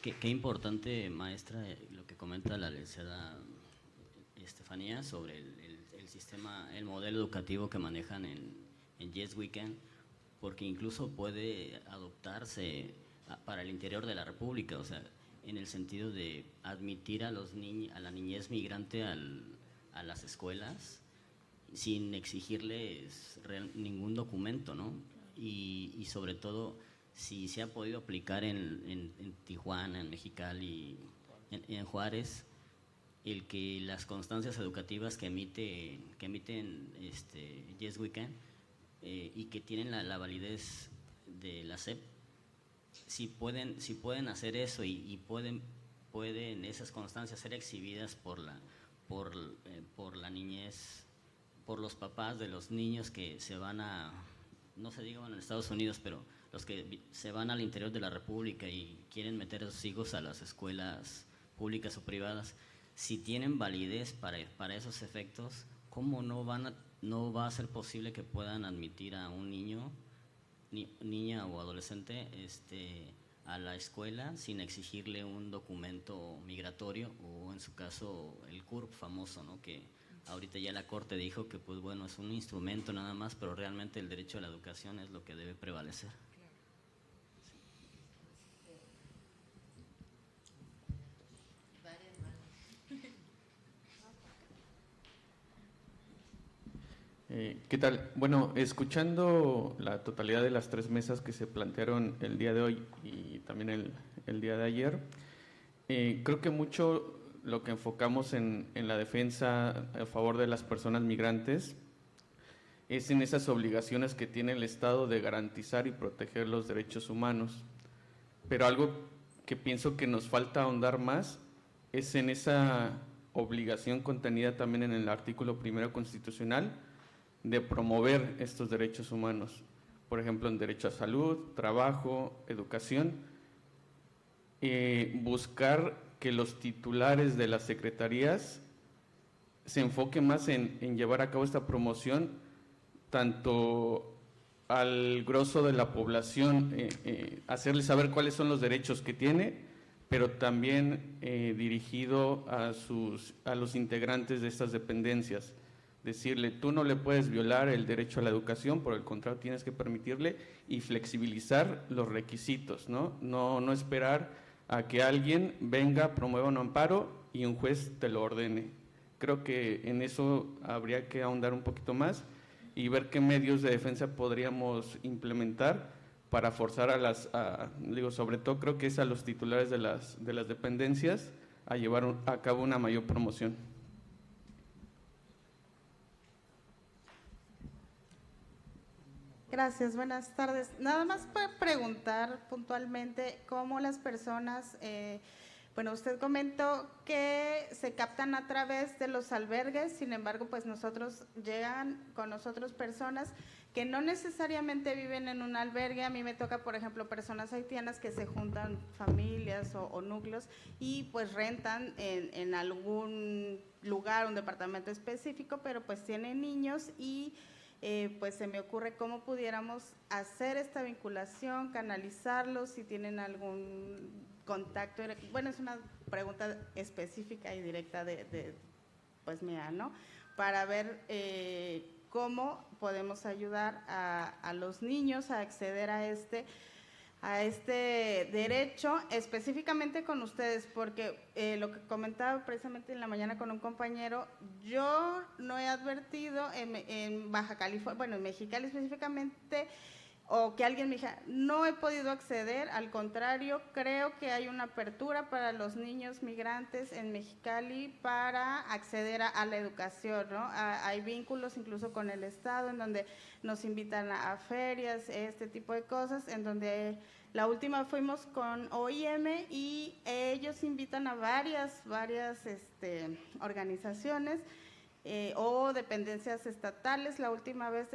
Qué importante, maestra, lo que comenta la licenciada Estefanía sobre el sistema, el modelo educativo que manejan en Yes Weekend, porque incluso puede adoptarse para el interior de la República, o sea, en el sentido de admitir a la niñez migrante a las escuelas sin exigirles ningún documento, ¿no? Y sobre todo, si se ha podido aplicar en Tijuana, en Mexicali, en Juárez, el que las constancias educativas que emiten Yes Weekend y que tienen la validez de la SEP, si pueden hacer eso y pueden esas constancias ser exhibidas por la niñez, por los papás de los niños que se van no se diga en Estados Unidos, pero los que se van al interior de la República y quieren meter a sus hijos a las escuelas públicas o privadas, si tienen validez para esos efectos, ¿cómo no va a ser posible que puedan admitir a un niño, niña o adolescente a la escuela sin exigirle un documento migratorio, o en su caso el CURP famoso, ¿no? Que ahorita ya la Corte dijo que pues bueno, es un instrumento nada más, pero realmente el derecho a la educación es lo que debe prevalecer. ¿Qué tal? Bueno, escuchando la totalidad de las tres mesas que se plantearon el día de hoy y también el día de ayer, creo que mucho lo que enfocamos en la defensa a favor de las personas migrantes es en esas obligaciones que tiene el Estado de garantizar y proteger los derechos humanos. Pero algo que pienso que nos falta ahondar más es en esa obligación contenida también en el artículo 1 constitucional de promover estos derechos humanos, por ejemplo, en derecho a salud, trabajo, educación, buscar que los titulares de las secretarías se enfoquen más en llevar a cabo esta promoción, tanto al grosso de la población, hacerle saber cuáles son los derechos que tiene, pero también dirigido a los integrantes de estas dependencias. Decirle, tú no le puedes violar el derecho a la educación, por el contrario, tienes que permitirle, y flexibilizar los requisitos, ¿no? No esperar a que alguien venga, promueva un amparo y un juez te lo ordene. Creo que en eso habría que ahondar un poquito más y ver qué medios de defensa podríamos implementar para forzar sobre todo creo que es a los titulares de las dependencias a llevar a cabo una mayor promoción. Gracias, buenas tardes. Nada más para preguntar puntualmente cómo las personas, bueno, usted comentó que se captan a través de los albergues, sin embargo, pues llegan con nosotros personas que no necesariamente viven en un albergue. A mí me toca, por ejemplo, personas haitianas que se juntan familias o núcleos y pues rentan en algún lugar, un departamento específico, pero pues tienen niños y pues se me ocurre cómo pudiéramos hacer esta vinculación, canalizarlos, si tienen algún contacto. Bueno, es una pregunta específica y directa pues mía, ¿no? Para ver cómo podemos ayudar a los niños a acceder a este derecho, específicamente con ustedes, porque lo que comentaba precisamente en la mañana con un compañero, yo no he advertido en Baja California, bueno, en Mexicali específicamente, o que alguien me diga, no he podido acceder, al contrario, creo que hay una apertura para los niños migrantes en Mexicali para acceder a la educación, ¿no? Hay vínculos incluso con el Estado, en donde nos invitan a ferias, este tipo de cosas, en donde la última fuimos con OIM y ellos invitan a varias organizaciones o dependencias estatales. La última vez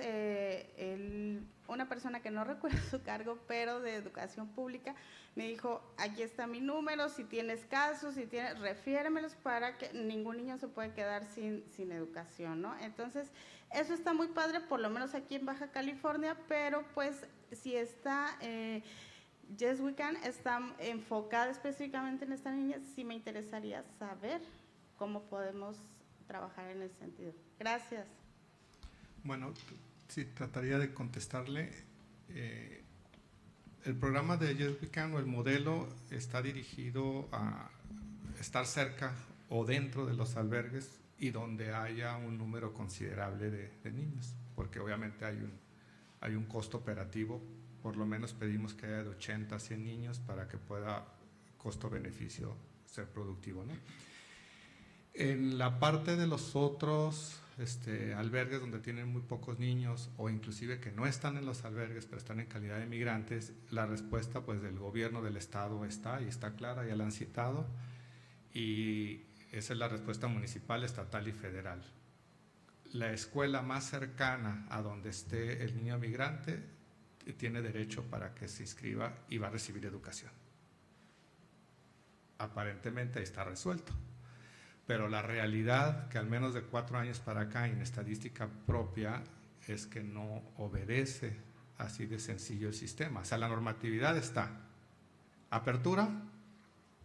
una persona que no recuerdo su cargo, pero de educación pública, me dijo, aquí está mi número, si tienes casos, refiéremelos para que ningún niño se puede quedar sin educación, ¿no? Entonces, eso está muy padre, por lo menos aquí en Baja California, pero pues si está… Yes We Can está enfocada específicamente en esta niña, sí me interesaría saber cómo podemos trabajar en ese sentido. Gracias. Bueno, sí, trataría de contestarle. El programa de Yes We Can o el modelo está dirigido a estar cerca o dentro de los albergues y donde haya un número considerable de niños, porque obviamente hay un costo operativo. Por lo menos pedimos que haya de 80 a 100 niños para que pueda costo-beneficio ser productivo, ¿no? En la parte de los otros albergues donde tienen muy pocos niños o inclusive que no están en los albergues pero están en calidad de migrantes, la respuesta pues del gobierno del estado está clara, ya la han citado, y esa es la respuesta municipal, estatal y federal. La escuela más cercana a donde esté el niño migrante tiene derecho para que se inscriba y va a recibir educación. Aparentemente está resuelto, pero la realidad, que al menos de 4 años para acá en estadística propia, es que no obedece así de sencillo el sistema. O sea, la normatividad está, apertura,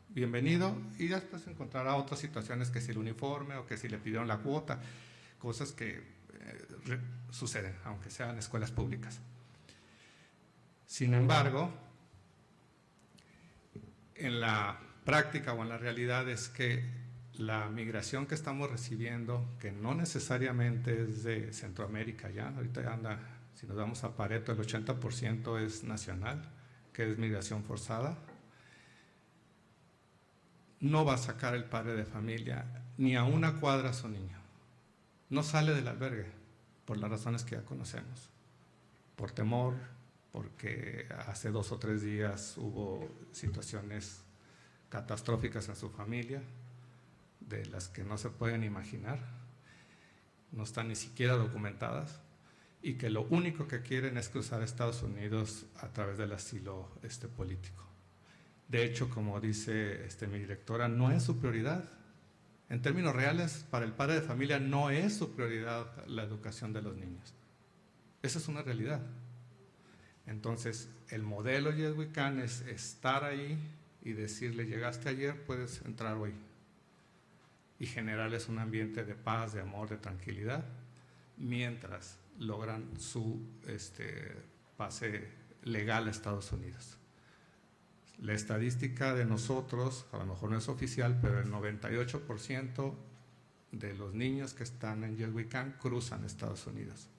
bienvenido, y después encontrará otras situaciones, que si el uniforme o que si le pidieron la cuota, cosas que suceden, aunque sean escuelas públicas. Sin embargo, en la práctica o en la realidad es que la migración que estamos recibiendo, que no necesariamente es de Centroamérica ya, ahorita anda, si nos vamos a Pareto, el 80% es nacional, que es migración forzada, no va a sacar el padre de familia ni a una cuadra a su niño. No sale del albergue, por las razones que ya conocemos, por temor, porque hace 2 o 3 días hubo situaciones catastróficas en su familia, de las que no se pueden imaginar, no están ni siquiera documentadas, y que lo único que quieren es cruzar a Estados Unidos a través del asilo político. De hecho, como dice mi directora, no es su prioridad. En términos reales, para el padre de familia no es su prioridad la educación de los niños. Esa es una realidad. Entonces, el modelo Yes We Can es estar ahí y decirle, llegaste ayer, puedes entrar hoy. Y generarles un ambiente de paz, de amor, de tranquilidad, mientras logran su pase legal a Estados Unidos. La estadística de nosotros, a lo mejor no es oficial, pero el 98% de los niños que están en Yes We Can cruzan Estados Unidos.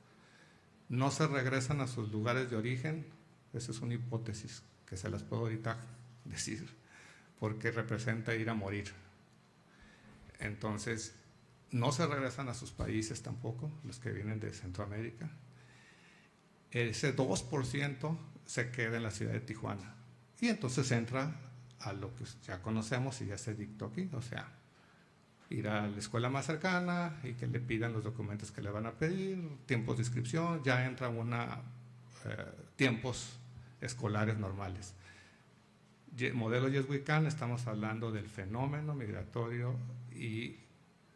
No se regresan a sus lugares de origen, esa es una hipótesis que se las puedo ahorita decir, porque representa ir a morir. Entonces, no se regresan a sus países tampoco, los que vienen de Centroamérica. Ese 2% se queda en la ciudad de Tijuana. Y entonces entra a lo que ya conocemos y ya se dictó aquí, o sea, ir a la escuela más cercana y que le pidan los documentos que le van a pedir, tiempos de inscripción, ya entra tiempos escolares normales. Modelo Yes We Can, estamos hablando del fenómeno migratorio y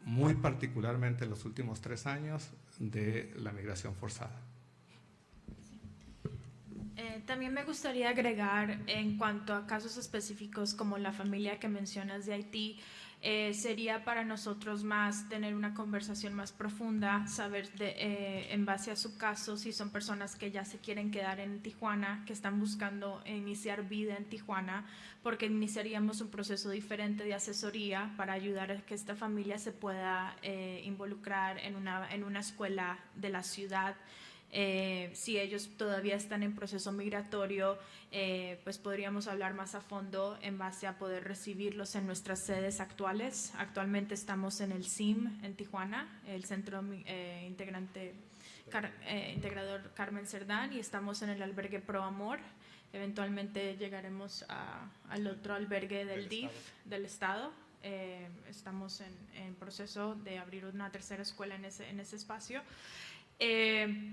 muy particularmente en los últimos 3 años de la migración forzada. También me gustaría agregar en cuanto a casos específicos como la familia que mencionas de Haití, sería para nosotros más tener una conversación más profunda, saber en base a su caso si son personas que ya se quieren quedar en Tijuana, que están buscando iniciar vida en Tijuana, porque iniciaríamos un proceso diferente de asesoría para ayudar a que esta familia se pueda involucrar en una escuela de la ciudad. Si ellos todavía están en proceso migratorio, pues podríamos hablar más a fondo en base a poder recibirlos en nuestras sedes actuales. Actualmente estamos en el CIM en Tijuana, el Centro Integrador Carmen Cerdán, y estamos en el albergue Pro Amor. Eventualmente llegaremos al otro albergue del DIF, del Estado. Estamos en proceso de abrir una tercera escuela en ese espacio.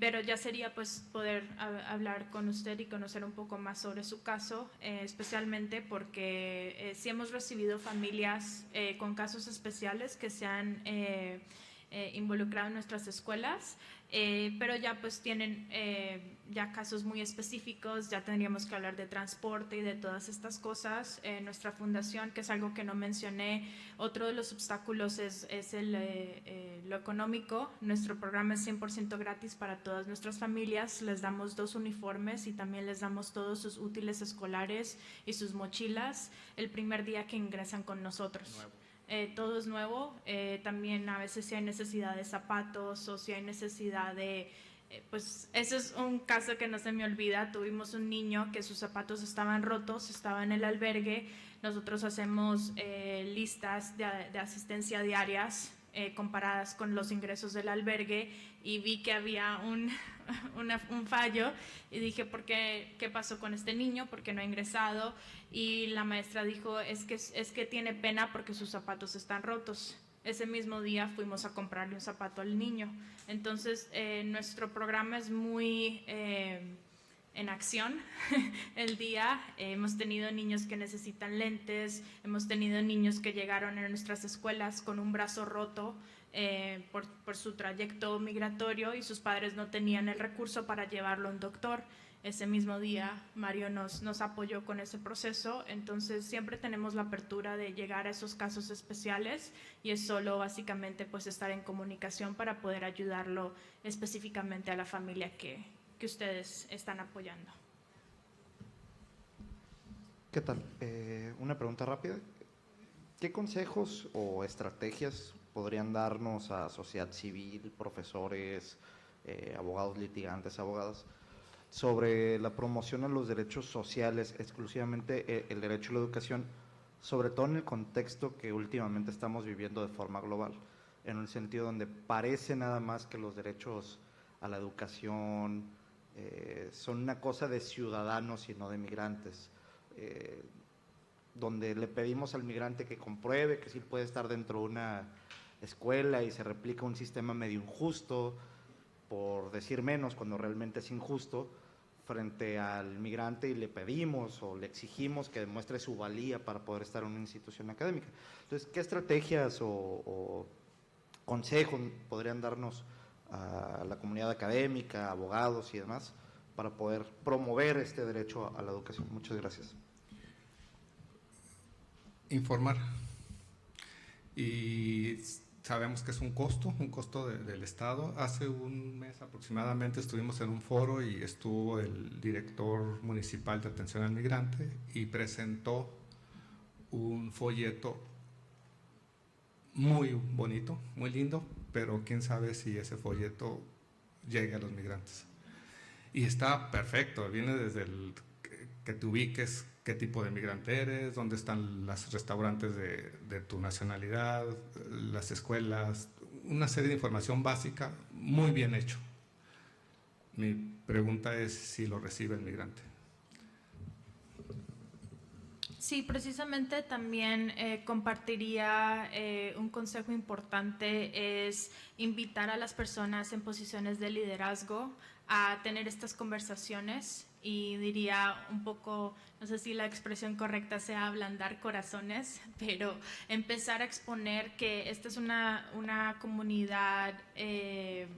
Pero ya sería pues poder hablar con usted y conocer un poco más sobre su caso, especialmente porque sí hemos recibido familias con casos especiales que se han involucrado en nuestras escuelas, pero ya pues tienen ya casos muy específicos, ya tendríamos que hablar de transporte y de todas estas cosas. Nuestra fundación, que es algo que no mencioné, otro de los obstáculos es lo económico. Nuestro programa es 100% gratis para todas nuestras familias, les damos 2 uniformes y también les damos todos sus útiles escolares y sus mochilas el primer día que ingresan con nosotros. Todo es nuevo, también a veces si hay necesidad de zapatos o si hay necesidad de, pues eso es un caso que no se me olvida. Tuvimos un niño que sus zapatos estaban rotos, estaba en el albergue. Nosotros hacemos listas de asistencia diarias comparadas con los ingresos del albergue, y vi que había un fallo y dije, ¿qué pasó con este niño? ¿Por qué no ha ingresado? Y la maestra dijo, es que tiene pena porque sus zapatos están rotos. Ese mismo día fuimos a comprarle un zapato al niño. Entonces nuestro programa es muy en acción el día. Hemos tenido niños que necesitan lentes, hemos tenido niños que llegaron a nuestras escuelas con un brazo roto por su trayecto migratorio y sus padres no tenían el recurso para llevarlo a un doctor. Ese mismo día Mario nos apoyó con ese proceso. Entonces siempre tenemos la apertura de llegar a esos casos especiales, y es solo básicamente pues estar en comunicación para poder ayudarlo específicamente a la familia que ustedes están apoyando. ¿Qué tal? Una pregunta rápida. ¿Qué consejos o estrategias podrían darnos a sociedad civil, profesores, abogados litigantes, abogadas, sobre la promoción a los derechos sociales, exclusivamente el derecho a la educación, sobre todo en el contexto que últimamente estamos viviendo de forma global, en el sentido donde parece nada más que los derechos a la educación son una cosa de ciudadanos y no de migrantes, donde le pedimos al migrante que compruebe que sí puede estar dentro de una escuela y se replica un sistema medio injusto, por decir menos, cuando realmente es injusto, frente al migrante y le pedimos o le exigimos que demuestre su valía para poder estar en una institución académica. Entonces, ¿qué estrategias o consejos podrían darnos a la comunidad académica, abogados y demás, para poder promover este derecho a la educación? Muchas gracias. Informar. Y sabemos que es un costo del Estado. Hace un mes aproximadamente estuvimos en un foro y estuvo el director municipal de atención al migrante y presentó un folleto muy bonito, muy lindo, pero quién sabe si ese folleto llegue a los migrantes. Y está perfecto, viene desde el que te ubiques, qué tipo de migrante eres, dónde están los restaurantes de tu nacionalidad, las escuelas, una serie de información básica muy bien hecho. Mi pregunta es si lo recibe el migrante. Sí, precisamente también compartiría un consejo importante, es invitar a las personas en posiciones de liderazgo a tener estas conversaciones, y diría un poco, no sé si la expresión correcta sea ablandar corazones, pero empezar a exponer que esta es una comunidad que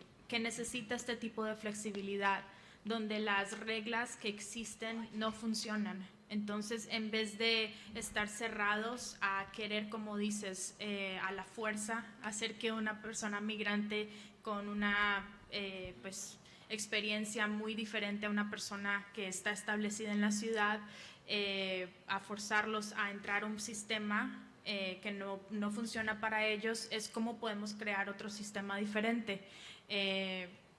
necesita este tipo de flexibilidad, donde las reglas que existen no funcionan. Entonces, en vez de estar cerrados a querer, como dices, a la fuerza, hacer que una persona migrante con una experiencia muy diferente a una persona que está establecida en la ciudad, a forzarlos a entrar a un sistema que no funciona para ellos, es cómo podemos crear otro sistema diferente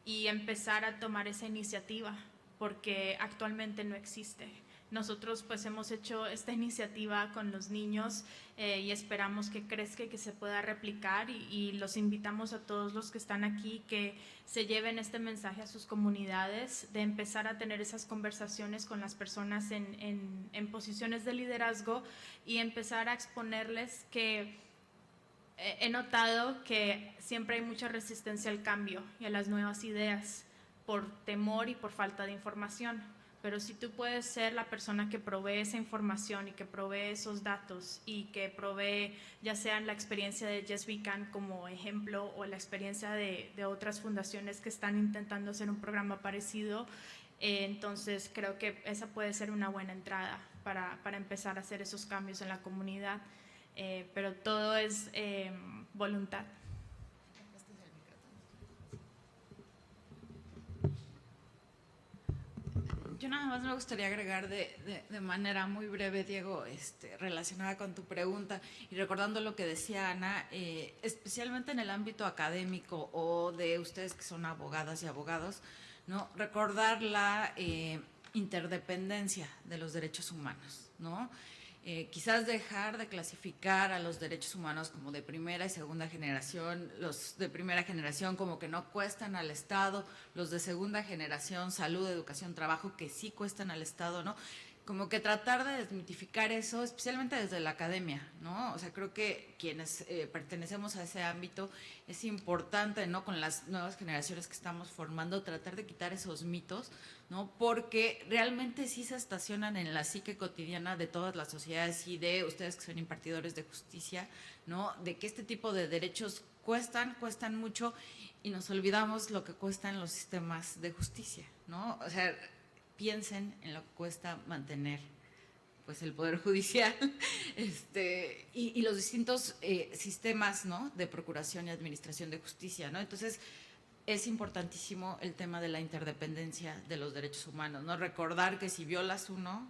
y empezar a tomar esa iniciativa, porque actualmente no existe. Nosotros pues hemos hecho esta iniciativa con los niños y esperamos que crezca y que se pueda replicar, y los invitamos a todos los que están aquí que se lleven este mensaje a sus comunidades, de empezar a tener esas conversaciones con las personas en posiciones de liderazgo y empezar a exponerles que he notado que siempre hay mucha resistencia al cambio y a las nuevas ideas por temor y por falta de información. Pero si tú puedes ser la persona que provee esa información y que provee esos datos y que provee, ya sea la experiencia de Yes We Can como ejemplo o la experiencia de otras fundaciones que están intentando hacer un programa parecido, entonces creo que esa puede ser una buena entrada para empezar a hacer esos cambios en la comunidad. Pero todo es voluntad. Yo nada más me gustaría agregar de manera muy breve, Diego, relacionada con tu pregunta y recordando lo que decía Ana, especialmente en el ámbito académico o de ustedes que son abogadas y abogados, ¿no? Recordar la interdependencia de los derechos humanos, ¿no? Quizás dejar de clasificar a los derechos humanos como de primera y segunda generación, los de primera generación como que no cuestan al Estado, los de segunda generación, salud, educación, trabajo, que sí cuestan al Estado, ¿no? Como que tratar de desmitificar eso, especialmente desde la academia, ¿no? O sea, creo que quienes pertenecemos a ese ámbito es importante, ¿no? Con las nuevas generaciones que estamos formando, tratar de quitar esos mitos, ¿no? Porque realmente sí se estacionan en la psique cotidiana de todas las sociedades y de ustedes que son impartidores de justicia, ¿no? De que este tipo de derechos cuestan mucho y nos olvidamos lo que cuestan los sistemas de justicia, ¿no? O sea, piensen en lo que cuesta mantener pues el Poder Judicial y los distintos sistemas, ¿no? De procuración y administración de justicia, ¿no? Entonces, es importantísimo el tema de la interdependencia de los derechos humanos, ¿no? Recordar que si violas uno,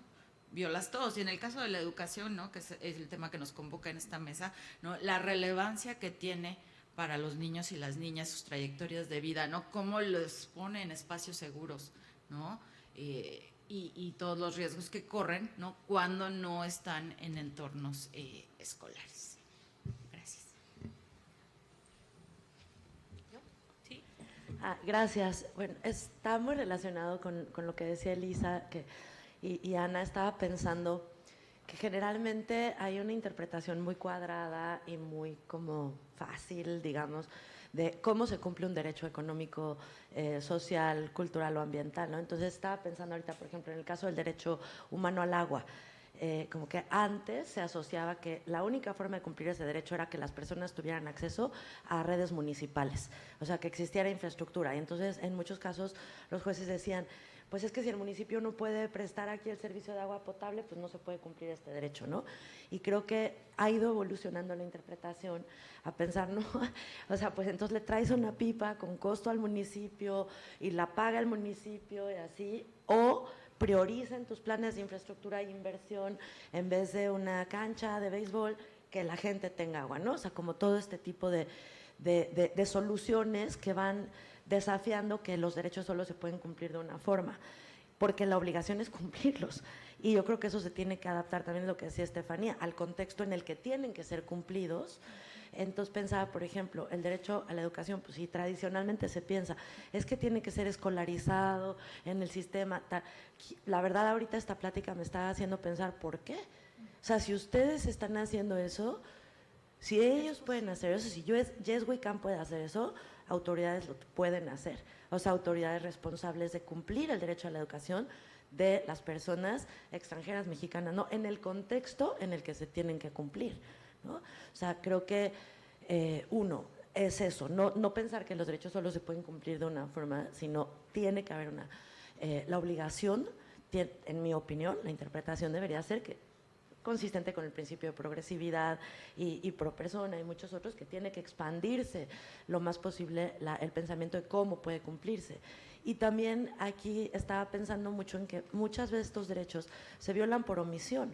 violas todos. Y en el caso de la educación, ¿no? Que es el tema que nos convoca en esta mesa, ¿no? La relevancia que tiene para los niños y las niñas, sus trayectorias de vida, ¿no? Cómo los pone en espacios seguros, ¿no? Y todos los riesgos que corren, ¿no? Cuando no están en entornos escolares. Gracias. ¿Sí? Gracias. Bueno, está muy relacionado con lo que decía Elisa y Ana. Estaba pensando que generalmente hay una interpretación muy cuadrada y muy como fácil, digamos, de cómo se cumple un derecho económico, social, cultural o ambiental, ¿no? Entonces estaba pensando ahorita, por ejemplo, en el caso del derecho humano al agua. Como que antes se asociaba que la única forma de cumplir ese derecho era que las personas tuvieran acceso a redes municipales, o sea, que existiera infraestructura. Y entonces, en muchos casos, los jueces decían, pues es que si el municipio no puede prestar aquí el servicio de agua potable, pues no se puede cumplir este derecho, ¿no? Y creo que ha ido evolucionando la interpretación a pensar, ¿no? O sea, pues entonces le traes una pipa con costo al municipio y la paga el municipio y así, o prioriza en tus planes de infraestructura e inversión, en vez de una cancha de béisbol, que la gente tenga agua, ¿no? O sea, como todo este tipo de soluciones que van desafiando que los derechos solo se pueden cumplir de una forma, porque la obligación es cumplirlos. Y yo creo que eso se tiene que adaptar también, lo que decía Estefanía, al contexto en el que tienen que ser cumplidos. Entonces pensaba, por ejemplo, el derecho a la educación, pues sí, tradicionalmente se piensa, es que tiene que ser escolarizado en el sistema. La verdad, ahorita esta plática me está haciendo pensar, ¿por qué? O sea, si ustedes están haciendo eso, si ellos pueden hacer eso, si Yes We Can puede hacer eso, autoridades lo pueden hacer. O sea, autoridades responsables de cumplir el derecho a la educación de las personas extranjeras, mexicanas, ¿no? En el contexto en el que se tienen que cumplir, ¿no? O sea, creo que uno es eso, no pensar que los derechos solo se pueden cumplir de una forma, sino tiene que haber la obligación, en mi opinión, la interpretación debería ser que consistente con el principio de progresividad y pro persona y muchos otros, que tiene que expandirse lo más posible el pensamiento de cómo puede cumplirse. Y también aquí estaba pensando mucho en que muchas veces estos derechos se violan por omisión,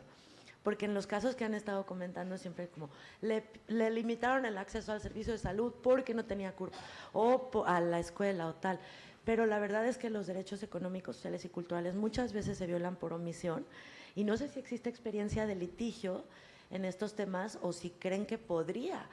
porque en los casos que han estado comentando siempre como le limitaron el acceso al servicio de salud porque no tenía CURP, o a la escuela o tal, pero la verdad es que los derechos económicos, sociales y culturales muchas veces se violan por omisión. Y no sé si existe experiencia de litigio en estos temas o si creen que podría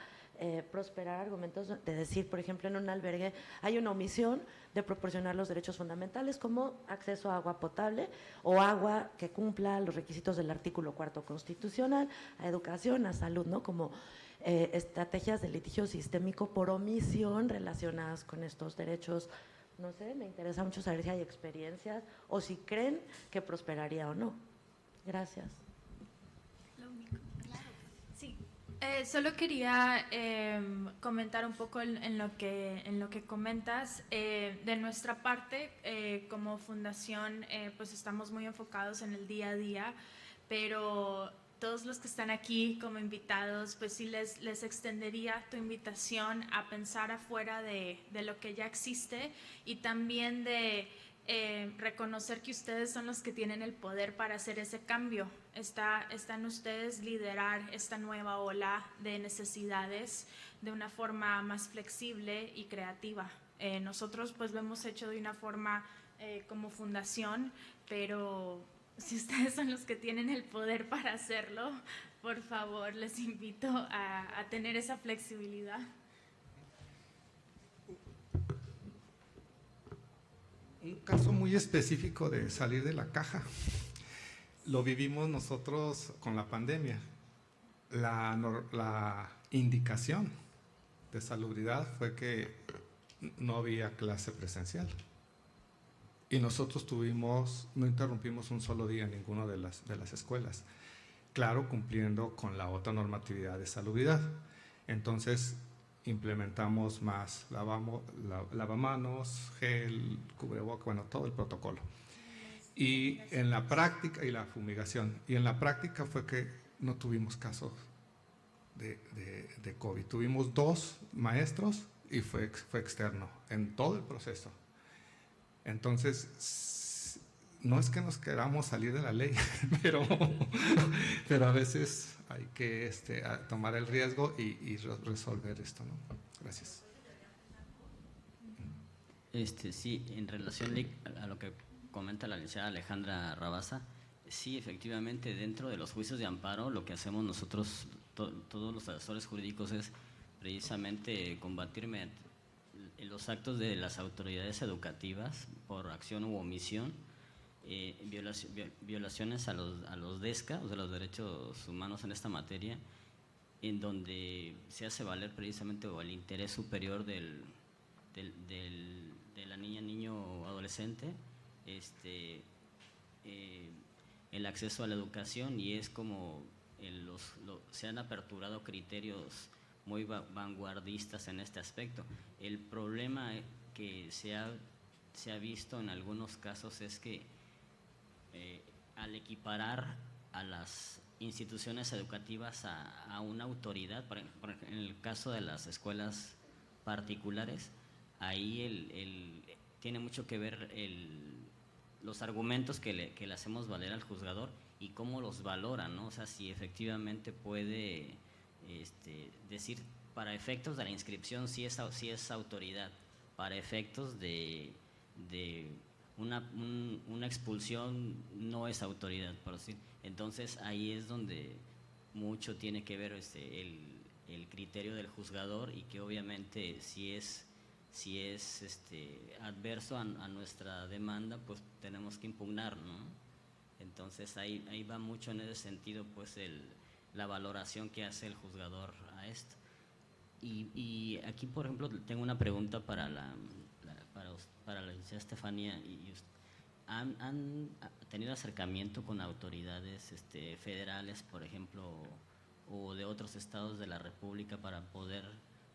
prosperar argumentos de decir, por ejemplo, en un albergue hay una omisión de proporcionar los derechos fundamentales como acceso a agua potable o agua que cumpla los requisitos del artículo 4 constitucional, a educación, a salud, ¿no? Como estrategias de litigio sistémico por omisión relacionadas con estos derechos. No sé, me interesa mucho saber si hay experiencias o si creen que prosperaría o no. Gracias. Sí, solo quería comentar un poco en lo que comentas. De nuestra parte, como fundación, pues estamos muy enfocados en el día a día, pero todos los que están aquí como invitados, pues sí les extendería tu invitación a pensar afuera de lo que ya existe y también de reconocer que ustedes son los que tienen el poder para hacer ese cambio. Está en ustedes liderar esta nueva ola de necesidades de una forma más flexible y creativa. Nosotros pues lo hemos hecho de una forma como fundación, pero si ustedes son los que tienen el poder para hacerlo, por favor les invito a tener esa flexibilidad. Un caso muy específico de salir de la caja lo vivimos nosotros con la pandemia. La indicación de salubridad fue que no había clase presencial y nosotros no interrumpimos un solo día en ninguna de las escuelas, claro, cumpliendo con la otra normatividad de salubridad. Entonces implementamos más lavamanos, gel, cubrebocas, bueno, todo el protocolo. Y en la práctica, y la fumigación, y en la práctica fue que no tuvimos casos de COVID. Tuvimos 2 maestros y fue externo en todo el proceso. Entonces, no es que nos queramos salir de la ley, pero a veces hay que tomar el riesgo y resolver esto, ¿no? Gracias. Sí, en relación a lo que comenta la licenciada Alejandra Rabasa, sí, efectivamente, dentro de los juicios de amparo, lo que hacemos nosotros, todos los asesores jurídicos, es precisamente combatir los actos de las autoridades educativas por acción u omisión, violaciones a los DESCA, o sea, los derechos humanos en esta materia, en donde se hace valer precisamente el interés superior de la niña, niño o adolescente, el acceso a la educación, y es como se han aperturado criterios muy vanguardistas en este aspecto. El problema que se ha visto en algunos casos es que al equiparar a las instituciones educativas a una autoridad, por ejemplo, en el caso de las escuelas particulares, ahí tiene mucho que ver los argumentos que le hacemos valer al juzgador y cómo los valora, ¿no? O sea, si efectivamente puede decir, para efectos de la inscripción sí es autoridad, para efectos de una expulsión no es autoridad, por decir. Entonces ahí es donde mucho tiene que ver el criterio del juzgador, y que obviamente si es adverso a nuestra demanda, pues tenemos que impugnar, ¿no? Entonces ahí va mucho en ese sentido, pues la valoración que hace el juzgador a esto. Y aquí, por ejemplo, tengo una pregunta para la licenciada Estefanía. ¿Han tenido acercamiento con autoridades federales, por ejemplo, o de otros estados de la República, para poder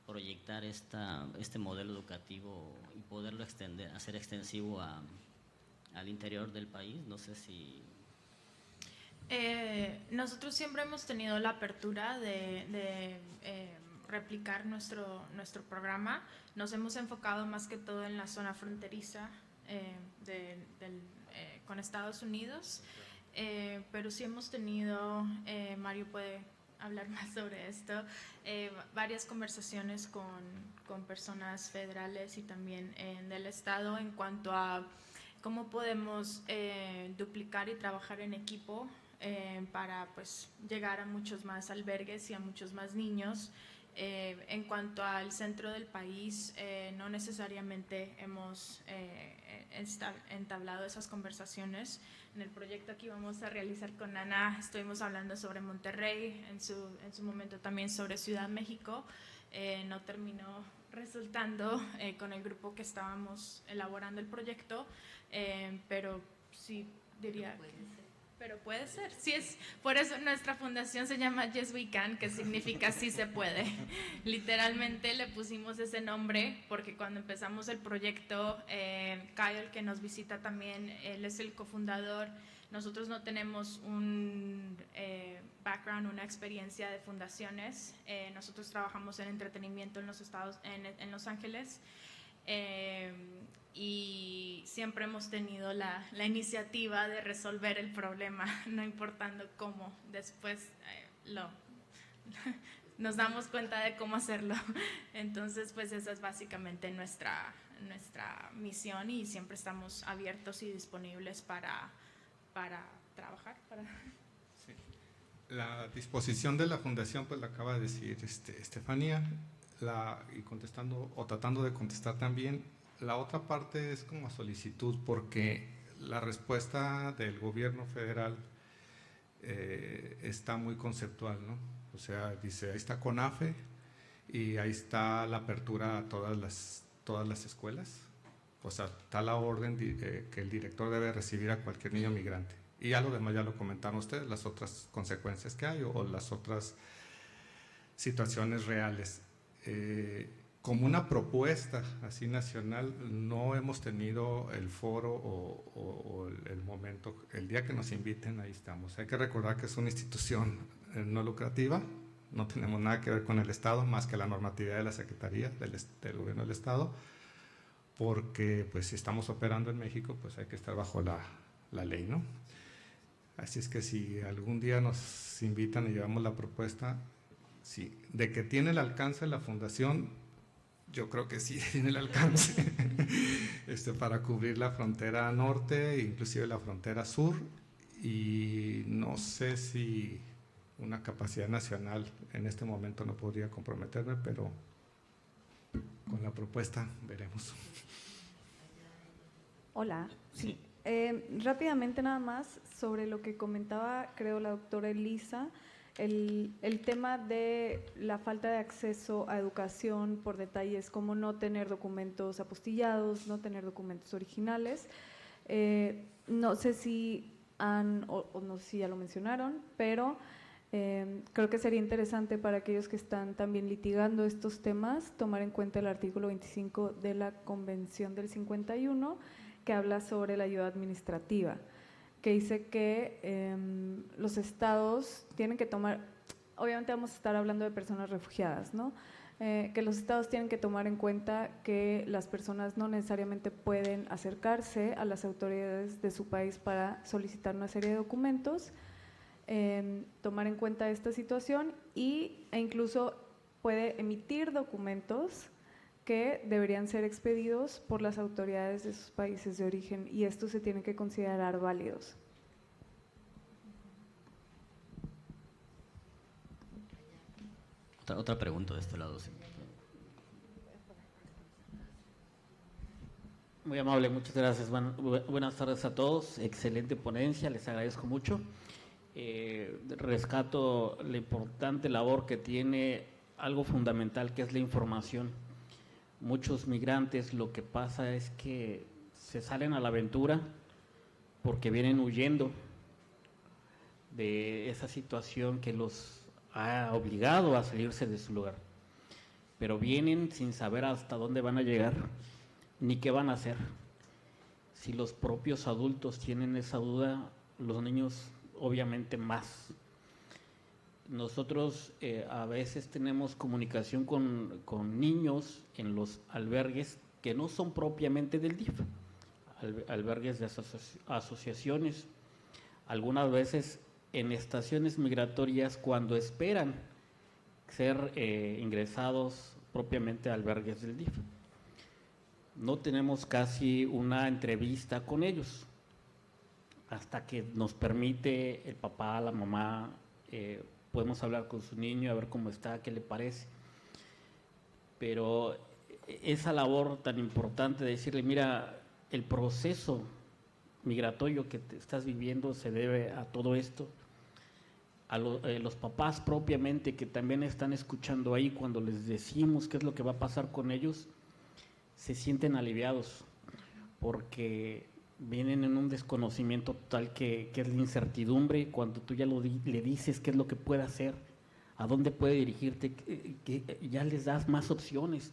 proyectar este modelo educativo y poderlo hacer extensivo al interior del país? No sé si… Nosotros siempre hemos tenido la apertura de replicar nuestro programa. Nos hemos enfocado más que todo en la zona fronteriza con Estados Unidos, pero sí hemos tenido, Mario puede hablar más sobre esto, varias conversaciones con personas federales y también del Estado en cuanto a cómo podemos duplicar y trabajar en equipo para pues llegar a muchos más albergues y a muchos más niños. En cuanto al centro del país, no necesariamente hemos entablado esas conversaciones. En el proyecto que íbamos a realizar con Ana estuvimos hablando sobre Monterrey, en su momento también sobre Ciudad de México. No terminó resultando con el grupo que estábamos elaborando el proyecto, pero sí diría que… Pero puede ser, sí es, por eso nuestra fundación se llama Yes We Can, que significa sí se puede. Literalmente le pusimos ese nombre porque cuando empezamos el proyecto, Kyle, que nos visita también, él es el cofundador. Nosotros no tenemos un background, una experiencia de fundaciones. Nosotros trabajamos en entretenimiento en Los Ángeles. Y siempre hemos tenido la iniciativa de resolver el problema, no importando cómo. Después nos damos cuenta de cómo hacerlo. Entonces, pues esa es básicamente nuestra misión, y siempre estamos abiertos y disponibles para trabajar. Sí. La disposición de la fundación, pues la acaba de decir Estefanía, y contestando o tratando de contestar también. La otra parte es como solicitud, porque la respuesta del gobierno federal está muy conceptual, ¿no? O sea, dice, ahí está CONAFE y ahí está la apertura a todas las escuelas. O sea, está la orden que el director debe recibir a cualquier niño migrante. Y ya lo demás ya lo comentaron ustedes, las otras consecuencias que hay o las otras situaciones reales. Como una propuesta así nacional, no hemos tenido el foro o el momento. El día que nos inviten, ahí estamos. Hay que recordar que es una institución no lucrativa, no tenemos nada que ver con el Estado, más que la normatividad de la Secretaría del Gobierno del Estado, porque pues si estamos operando en México, pues hay que estar bajo la ley, ¿no? Así es que si algún día nos invitan y llevamos la propuesta, sí, de que tiene el alcance la fundación, yo creo que sí tiene el alcance para cubrir la frontera norte, inclusive la frontera sur, y no sé si una capacidad nacional en este momento no podría comprometerme, pero con la propuesta veremos. Hola, sí. Rápidamente nada más sobre lo que comentaba, creo, la doctora Elisa. el tema de la falta de acceso a educación por detalles como no tener documentos apostillados, no tener documentos originales. No sé si o no sé si ya lo mencionaron, pero creo que sería interesante para aquellos que están también litigando estos temas tomar en cuenta el artículo 25 de la Convención del 51, que habla sobre la ayuda administrativa, que dice que los estados tienen que tomar, obviamente vamos a estar hablando de personas refugiadas, ¿no? Que los estados tienen que tomar en cuenta que las personas no necesariamente pueden acercarse a las autoridades de su país para solicitar una serie de documentos, tomar en cuenta esta situación e incluso puede emitir documentos que deberían ser expedidos por las autoridades de sus países de origen, y estos se tienen que considerar válidos. Otra pregunta de este lado. Sí. Muy amable, muchas gracias. Buenas tardes a todos. Excelente ponencia, les agradezco mucho. Rescato la importante labor que tiene algo fundamental, que es la información. Muchos migrantes lo que pasa es que se salen a la aventura porque vienen huyendo de esa situación que los ha obligado a salirse de su lugar, pero vienen sin saber hasta dónde van a llegar ni qué van a hacer. Si los propios adultos tienen esa duda, los niños obviamente más. Nosotros a veces tenemos comunicación con niños en los albergues que no son propiamente del DIF, albergues de asociaciones, algunas veces en estaciones migratorias cuando esperan ser ingresados propiamente a albergues del DIF. No tenemos casi una entrevista con ellos hasta que nos permite el papá, la mamá, podemos hablar con su niño, a ver cómo está, qué le parece. Pero esa labor tan importante de decirle, mira, el proceso migratorio que te estás viviendo se debe a todo esto. A los papás propiamente que también están escuchando ahí, cuando les decimos qué es lo que va a pasar con ellos, se sienten aliviados porque vienen en un desconocimiento total que es la incertidumbre. Cuando tú ya le dices qué es lo que puede hacer, a dónde puede dirigirte, que ya les das más opciones.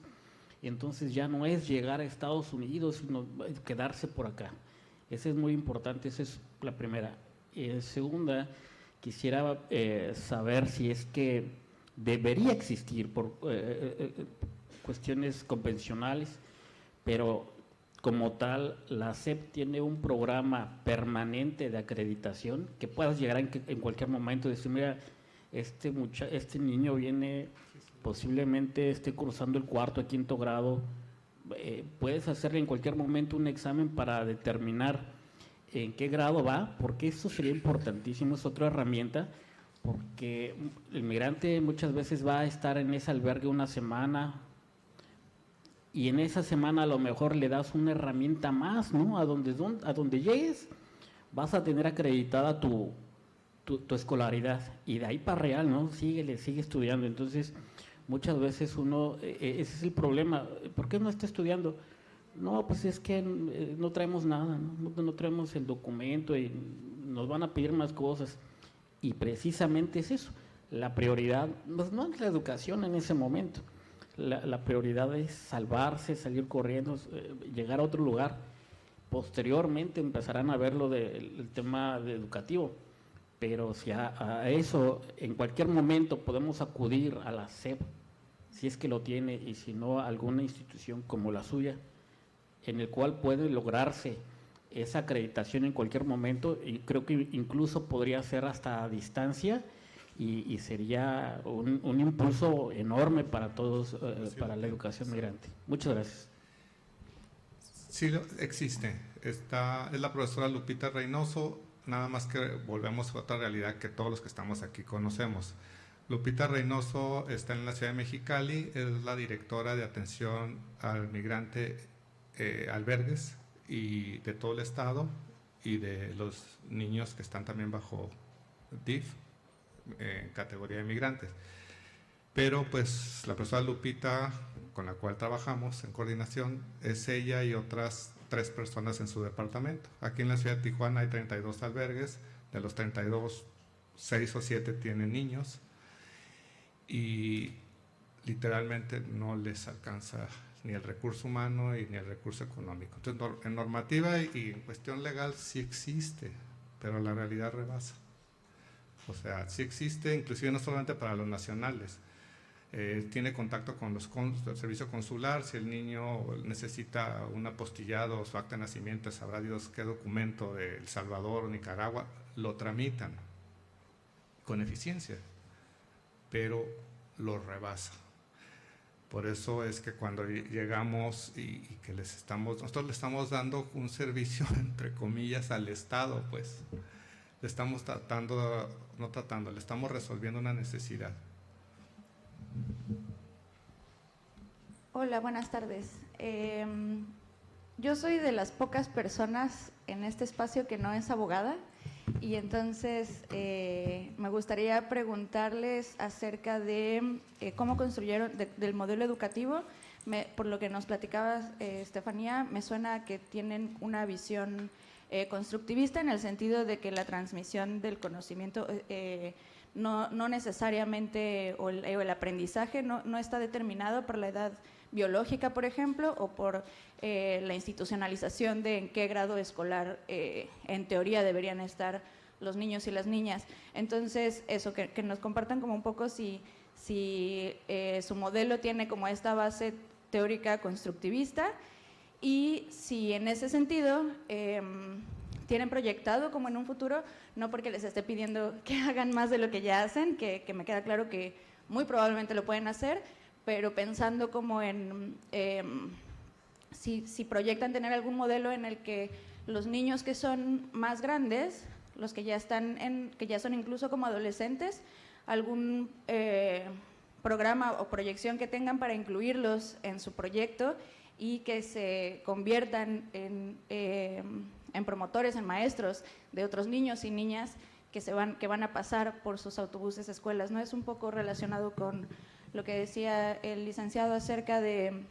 Entonces ya no es llegar a Estados Unidos, sino quedarse por acá. Esa es muy importante, esa es la primera. Segunda, quisiera saber si es que debería existir por cuestiones convencionales, pero como tal, la SEP tiene un programa permanente de acreditación que puedas llegar en cualquier momento y decir, mira, este niño viene, posiblemente esté cursando el 4º o 5º grado, puedes hacerle en cualquier momento un examen para determinar en qué grado va, porque eso sería importantísimo, es otra herramienta, porque el migrante muchas veces va a estar en ese albergue una semana, y en esa semana a lo mejor le das una herramienta más, ¿no? A donde llegues vas a tener acreditada tu escolaridad, y de ahí para real, ¿no? Sigue estudiando. Entonces, muchas veces ese es el problema, ¿por qué no está estudiando? No, pues es que no traemos nada, no traemos el documento y nos van a pedir más cosas. Y precisamente es eso, la prioridad, pues no es la educación en ese momento. La prioridad es salvarse, salir corriendo, llegar a otro lugar. Posteriormente empezarán a ver lo del tema educativo, pero si a eso en cualquier momento podemos acudir a la SEP, si es que lo tiene, y si no a alguna institución como la suya, en el cual puede lograrse esa acreditación en cualquier momento, y creo que incluso podría ser hasta a distancia, y sería un impulso enorme para todos, para la educación migrante. Muchas gracias. Sí, existe. Es la profesora Lupita Reynoso, nada más que volvemos a otra realidad que todos los que estamos aquí conocemos. Lupita Reynoso está en la ciudad de Mexicali, es la directora de atención al migrante, albergues y de todo el estado, y de los niños que están también bajo DIF, en categoría de migrantes. Pero pues la profesora Lupita, con la cual trabajamos en coordinación, es ella y otras 3 personas en su departamento. Aquí en la ciudad de Tijuana hay 32 albergues, de los 32, 6 o 7 tienen niños y literalmente no les alcanza ni el recurso humano y ni el recurso económico. Entonces, en normativa y en cuestión legal sí existe, pero la realidad rebasa. O sea, sí existe, inclusive no solamente para los nacionales. Tiene contacto con el servicio consular. Si el niño necesita un apostillado o su acta de nacimiento, sabrá Dios qué documento de El Salvador o Nicaragua, lo tramitan con eficiencia, pero lo rebasa. Por eso es que cuando llegamos y que nosotros le estamos dando un servicio, entre comillas, al Estado, pues le estamos le estamos resolviendo una necesidad. Hola, buenas tardes. Yo soy de las pocas personas en este espacio que no es abogada y entonces me gustaría preguntarles acerca de cómo construyeron, del modelo educativo. Por lo que nos platicaba Estefanía, me suena que tienen una visión constructivista en el sentido de que la transmisión del conocimiento no necesariamente, o el aprendizaje no está determinado por la edad biológica, por ejemplo, o por la institucionalización de en qué grado escolar en teoría deberían estar los niños y las niñas. Entonces, eso, que nos compartan como un poco si su modelo tiene como esta base teórica constructivista y si en ese sentido tienen proyectado como en un futuro, no porque les esté pidiendo que hagan más de lo que ya hacen, que me queda claro que muy probablemente lo pueden hacer, pero pensando como en si proyectan tener algún modelo en el que los niños que son más grandes, los que ya son incluso como adolescentes, algún programa o proyección que tengan para incluirlos en su proyecto y que se conviertan en promotores, en maestros de otros niños y niñas que van a pasar por sus autobuses escuelas, ¿no? Es un poco relacionado con lo que decía el licenciado acerca de,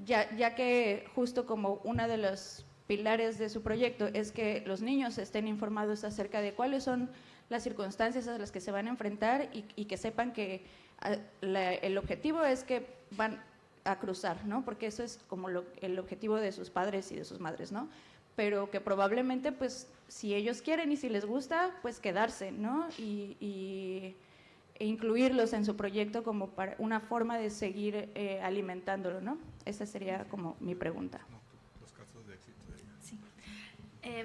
ya que justo como uno de los pilares de su proyecto es que los niños estén informados acerca de cuáles son las circunstancias a las que se van a enfrentar y que sepan que el objetivo es que van a cruzar, ¿no? Porque eso es como el objetivo de sus padres y de sus madres, ¿no? Pero que probablemente, pues, si ellos quieren y si les gusta, pues quedarse, ¿no? E incluirlos en su proyecto como para una forma de seguir alimentándolo, ¿no? Esa sería como mi pregunta. Los casos de éxito de ella. Sí.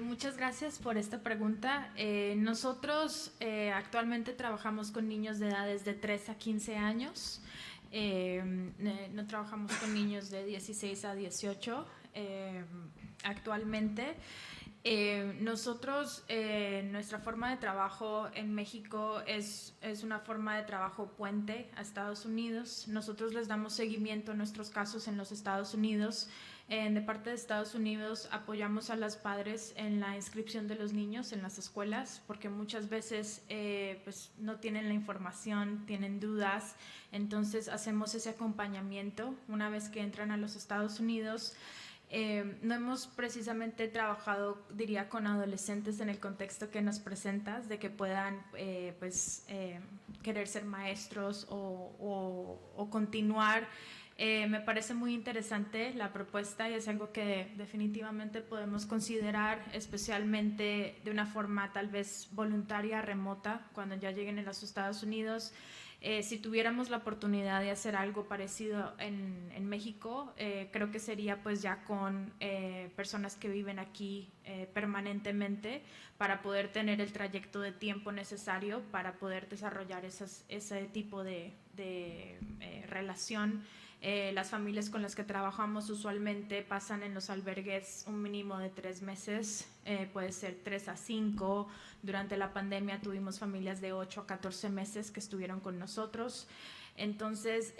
Muchas gracias por esta pregunta. Nosotros actualmente trabajamos con niños de edades de 3 a 15 años. No trabajamos con niños de 16 a 18 actualmente. Nosotros, nuestra forma de trabajo en México es una forma de trabajo puente a Estados Unidos. Nosotros les damos seguimiento a nuestros casos en los Estados Unidos. De parte de Estados Unidos apoyamos a los padres en la inscripción de los niños en las escuelas porque muchas veces pues no tienen la información, tienen dudas, entonces hacemos ese acompañamiento una vez que entran a los Estados Unidos. No hemos precisamente trabajado, diría, con adolescentes en el contexto que nos presentas, de que puedan querer ser maestros o continuar. Me parece muy interesante la propuesta y es algo que definitivamente podemos considerar, especialmente de una forma tal vez voluntaria, remota, cuando ya lleguen a los Estados Unidos. Si tuviéramos la oportunidad de hacer algo parecido en México, creo que sería pues ya con personas que viven aquí permanentemente para poder tener el trayecto de tiempo necesario para poder desarrollar ese tipo de relación Las familias con las que trabajamos usualmente pasan en los albergues un mínimo de 3 meses, puede ser 3 a 5. Durante la pandemia tuvimos familias de 8 a 14 meses que estuvieron con nosotros. Entonces,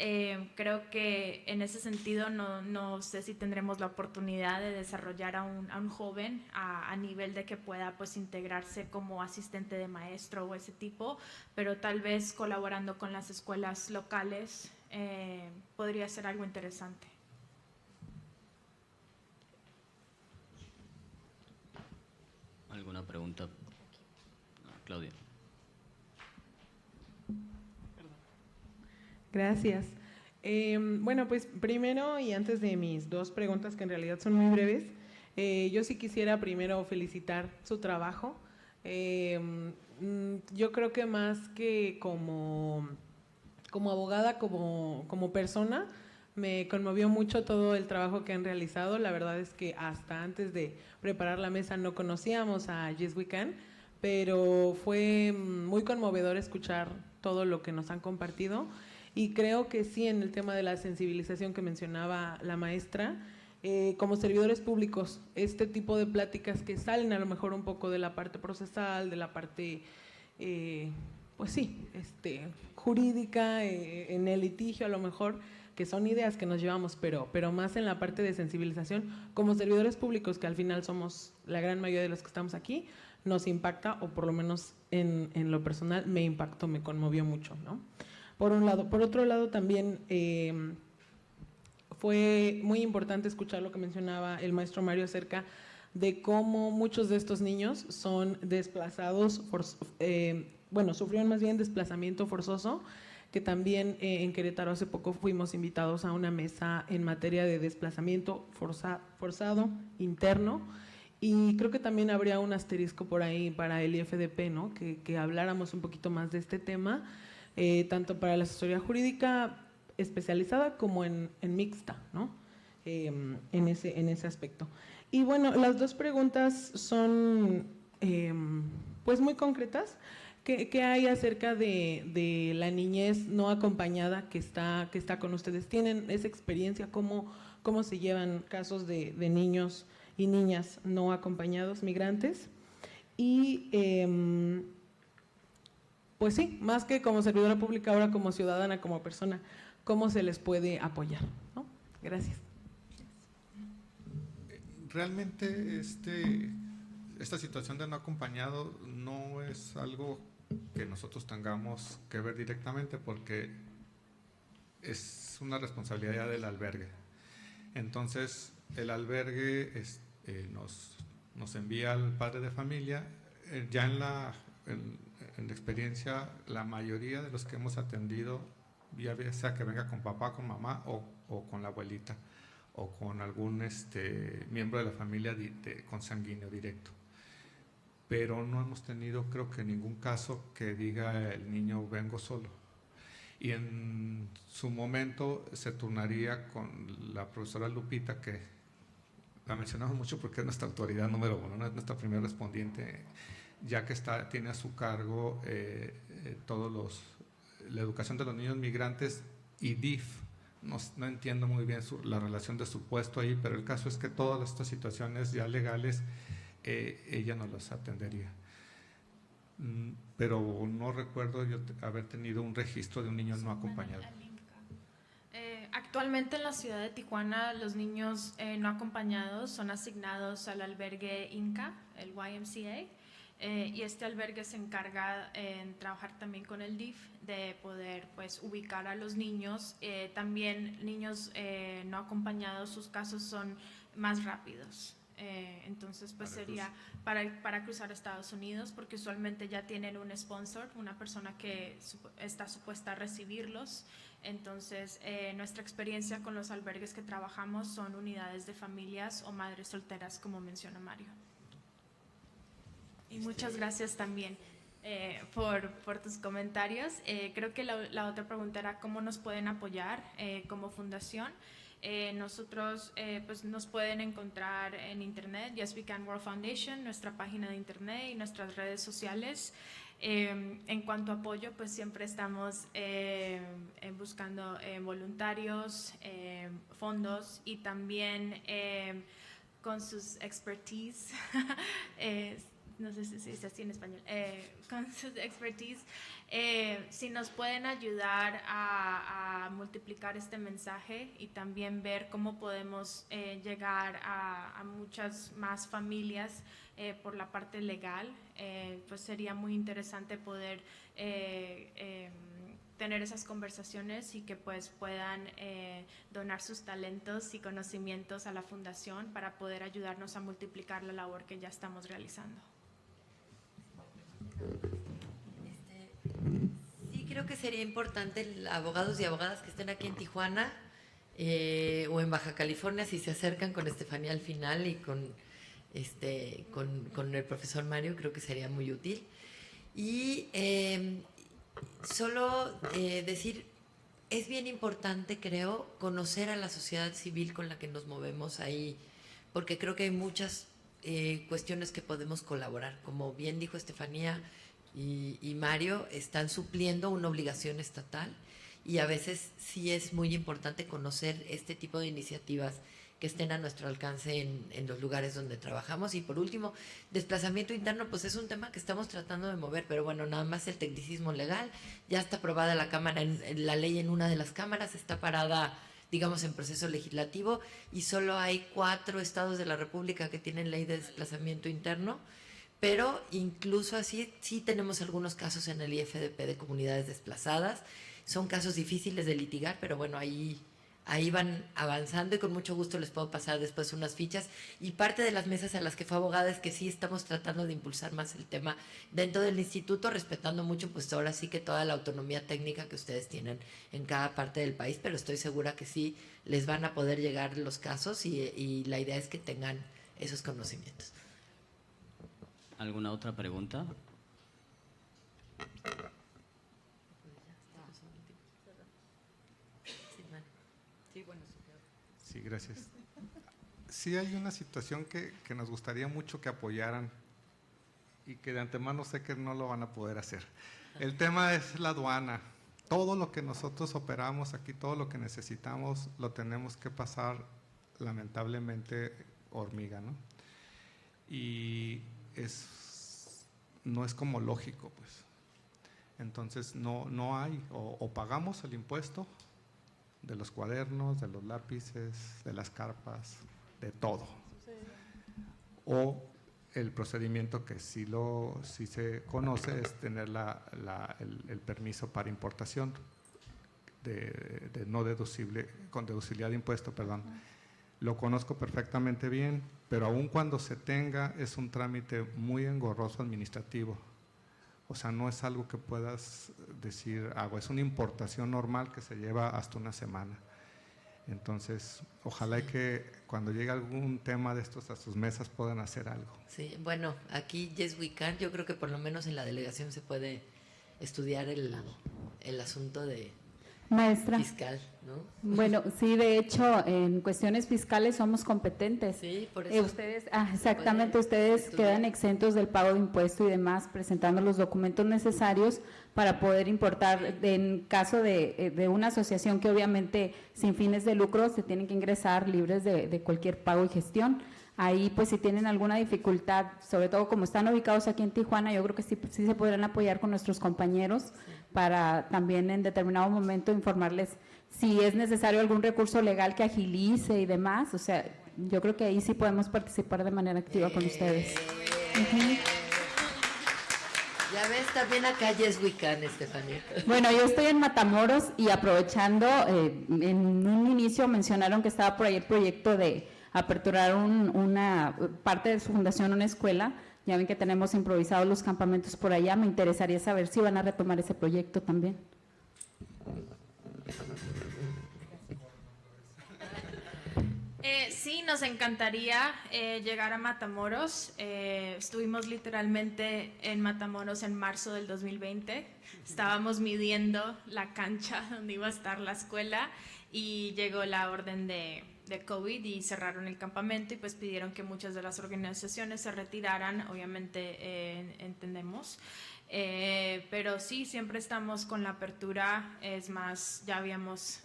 creo que en ese sentido no sé si tendremos la oportunidad de desarrollar a un joven a nivel de que pueda pues integrarse como asistente de maestro o ese tipo, pero tal vez colaborando con las escuelas locales podría ser algo interesante. ¿Alguna pregunta? No, Claudia. Gracias. Bueno, pues primero y antes de mis 2 preguntas, que en realidad son muy breves, yo sí quisiera primero felicitar su trabajo. Yo creo que más que como abogada, como persona, me conmovió mucho todo el trabajo que han realizado. La verdad es que hasta antes de preparar la mesa no conocíamos a Yes We Can, pero fue muy conmovedor escuchar todo lo que nos han compartido. Y creo que sí, en el tema de la sensibilización que mencionaba la maestra, como servidores públicos, este tipo de pláticas que salen a lo mejor un poco de la parte procesal, de la parte, pues sí, jurídica, en el litigio a lo mejor, que son ideas que nos llevamos, pero más en la parte de sensibilización, como servidores públicos, que al final somos la gran mayoría de los que estamos aquí, nos impacta, o por lo menos en lo personal me impactó, me conmovió mucho, ¿no? Por un lado. Por otro lado, también fue muy importante escuchar lo que mencionaba el maestro Mario acerca de cómo muchos de estos niños son desplazados, sufrieron más bien desplazamiento forzoso, que también en Querétaro hace poco fuimos invitados a una mesa en materia de desplazamiento forzado interno, y creo que también habría un asterisco por ahí para el IFDP, ¿no? Que habláramos un poquito más de este tema, tanto para la asesoría jurídica especializada como en mixta, ¿no? En ese aspecto. Y bueno, las 2 preguntas son pues muy concretas. ¿Qué hay acerca de la niñez no acompañada que está con ustedes? ¿Tienen esa experiencia? ¿Cómo se llevan casos de niños y niñas no acompañados migrantes? Y pues sí, más que como servidora pública, ahora como ciudadana, como persona, ¿cómo se les puede apoyar? ¿No? Gracias. Realmente esta situación de no acompañado no es algo que nosotros tengamos que ver directamente, porque es una responsabilidad del albergue. Entonces, el albergue nos envía al padre de familia. Ya en la experiencia, la mayoría de los que hemos atendido, ya sea que venga con papá, con mamá o con la abuelita o con algún miembro de la familia consanguíneo directo. Pero no hemos tenido, creo que, ningún caso que diga el niño vengo solo. Y en su momento se turnaría con la profesora Lupita, que la mencionamos mucho porque es nuestra autoridad número 1, es nuestra primera respondiente, ya que tiene a su cargo la educación de los niños migrantes y DIF. No entiendo muy bien la relación de su puesto ahí, pero el caso es que todas estas situaciones ya legales ella nos las atendería. Pero no recuerdo yo haber tenido un registro de un niño no acompañado. Actualmente en la ciudad de Tijuana, los niños no acompañados son asignados al albergue INCA, el YMCA, y este albergue se encarga en trabajar también con el DIF de poder pues ubicar a los niños. También niños no acompañados, sus casos son más rápidos. Entonces pues sería para cruzar a Estados Unidos, porque usualmente ya tienen un sponsor, una persona que está supuesta a recibirlos. Entonces nuestra experiencia con los albergues que trabajamos son unidades de familias o madres solteras, como menciona Mario. Y muchas gracias también por tus comentarios. Creo que la otra pregunta era cómo nos pueden apoyar como fundación. Nosotros pues nos pueden encontrar en internet, Yes We Can World Foundation, nuestra página de internet y nuestras redes sociales. En cuanto a apoyo, pues siempre estamos buscando voluntarios, fondos y también con sus expertise, no sé si se dice así en español, con sus expertise, si nos pueden ayudar a multiplicar este mensaje y también ver cómo podemos llegar a muchas más familias por la parte legal, pues sería muy interesante poder tener esas conversaciones y que pues puedan donar sus talentos y conocimientos a la fundación para poder ayudarnos a multiplicar la labor que ya estamos realizando. Sí, creo que sería importante abogados y abogadas que estén aquí en Tijuana o en Baja California, si se acercan con Estefanía al final y con el profesor Mario, creo que sería muy útil. Y solo decir, es bien importante, creo, conocer a la sociedad civil con la que nos movemos ahí, porque creo que hay muchas cuestiones que podemos colaborar. Como bien dijo Estefanía y Mario, están supliendo una obligación estatal y a veces sí es muy importante conocer este tipo de iniciativas que estén a nuestro alcance en los lugares donde trabajamos. Y por último, desplazamiento interno, pues es un tema que estamos tratando de mover, pero bueno, nada más el tecnicismo legal, ya está aprobada la Cámara, la ley en una de las cámaras, está parada, digamos, en proceso legislativo, y solo hay 4 estados de la República que tienen ley de desplazamiento interno, pero incluso así sí tenemos algunos casos en el IFDP de comunidades desplazadas. Son casos difíciles de litigar, pero bueno, ahí van avanzando y con mucho gusto les puedo pasar después unas fichas. Y parte de las mesas a las que fue abogada es que sí estamos tratando de impulsar más el tema dentro del instituto, respetando mucho pues ahora sí que toda la autonomía técnica que ustedes tienen en cada parte del país, pero estoy segura que sí les van a poder llegar los casos y la idea es que tengan esos conocimientos. ¿Alguna otra pregunta? Sí, gracias. Sí hay una situación que nos gustaría mucho que apoyaran y que de antemano sé que no lo van a poder hacer. El tema es la aduana. Todo lo que nosotros operamos aquí, todo lo que necesitamos, lo tenemos que pasar lamentablemente hormiga, ¿no? Y no es como lógico, pues. Entonces no hay, o pagamos el impuesto de los cuadernos, de los lápices, de las carpas, de todo. O el procedimiento que sí se conoce es tener el permiso para importación de no deducible, con deducibilidad de impuesto, perdón. Lo conozco perfectamente bien, pero aun cuando se tenga es un trámite muy engorroso administrativo. O sea, no es algo que puedas decir, es una importación normal que se lleva hasta una semana. Entonces, ojalá y que cuando llegue algún tema de estos a sus mesas puedan hacer algo. Sí, bueno, aquí Yes We Can, yo creo que por lo menos en la delegación se puede estudiar el asunto de maestra fiscal, ¿no? Bueno, sí, de hecho, en cuestiones fiscales somos competentes. Sí, por eso. Ustedes, exactamente, ustedes quedan exentos del pago de impuesto y demás, presentando los documentos necesarios para poder importar. En caso de una asociación que obviamente sin fines de lucro se tienen que ingresar libres de cualquier pago y gestión. Ahí pues si tienen alguna dificultad, sobre todo como están ubicados aquí en Tijuana, yo creo que sí se podrán apoyar con nuestros compañeros para también en determinado momento informarles si es necesario algún recurso legal que agilice y demás. O sea, yo creo que ahí sí podemos participar de manera activa con ustedes. Ya ves, también acá Yes We Can, Estefanía. Bueno, yo estoy en Matamoros y aprovechando, en un inicio mencionaron que estaba por ahí el proyecto de aperturar una parte de su fundación, una escuela. Ya ven que tenemos improvisados los campamentos por allá. Me interesaría saber si van a retomar ese proyecto también. Sí, nos encantaría llegar a Matamoros. Estuvimos literalmente en Matamoros en marzo del 2020. Estábamos midiendo la cancha donde iba a estar la escuela y llegó la orden de COVID y cerraron el campamento y pues pidieron que muchas de las organizaciones se retiraran, obviamente entendemos. Pero sí, siempre estamos con la apertura. Es más, ya habíamos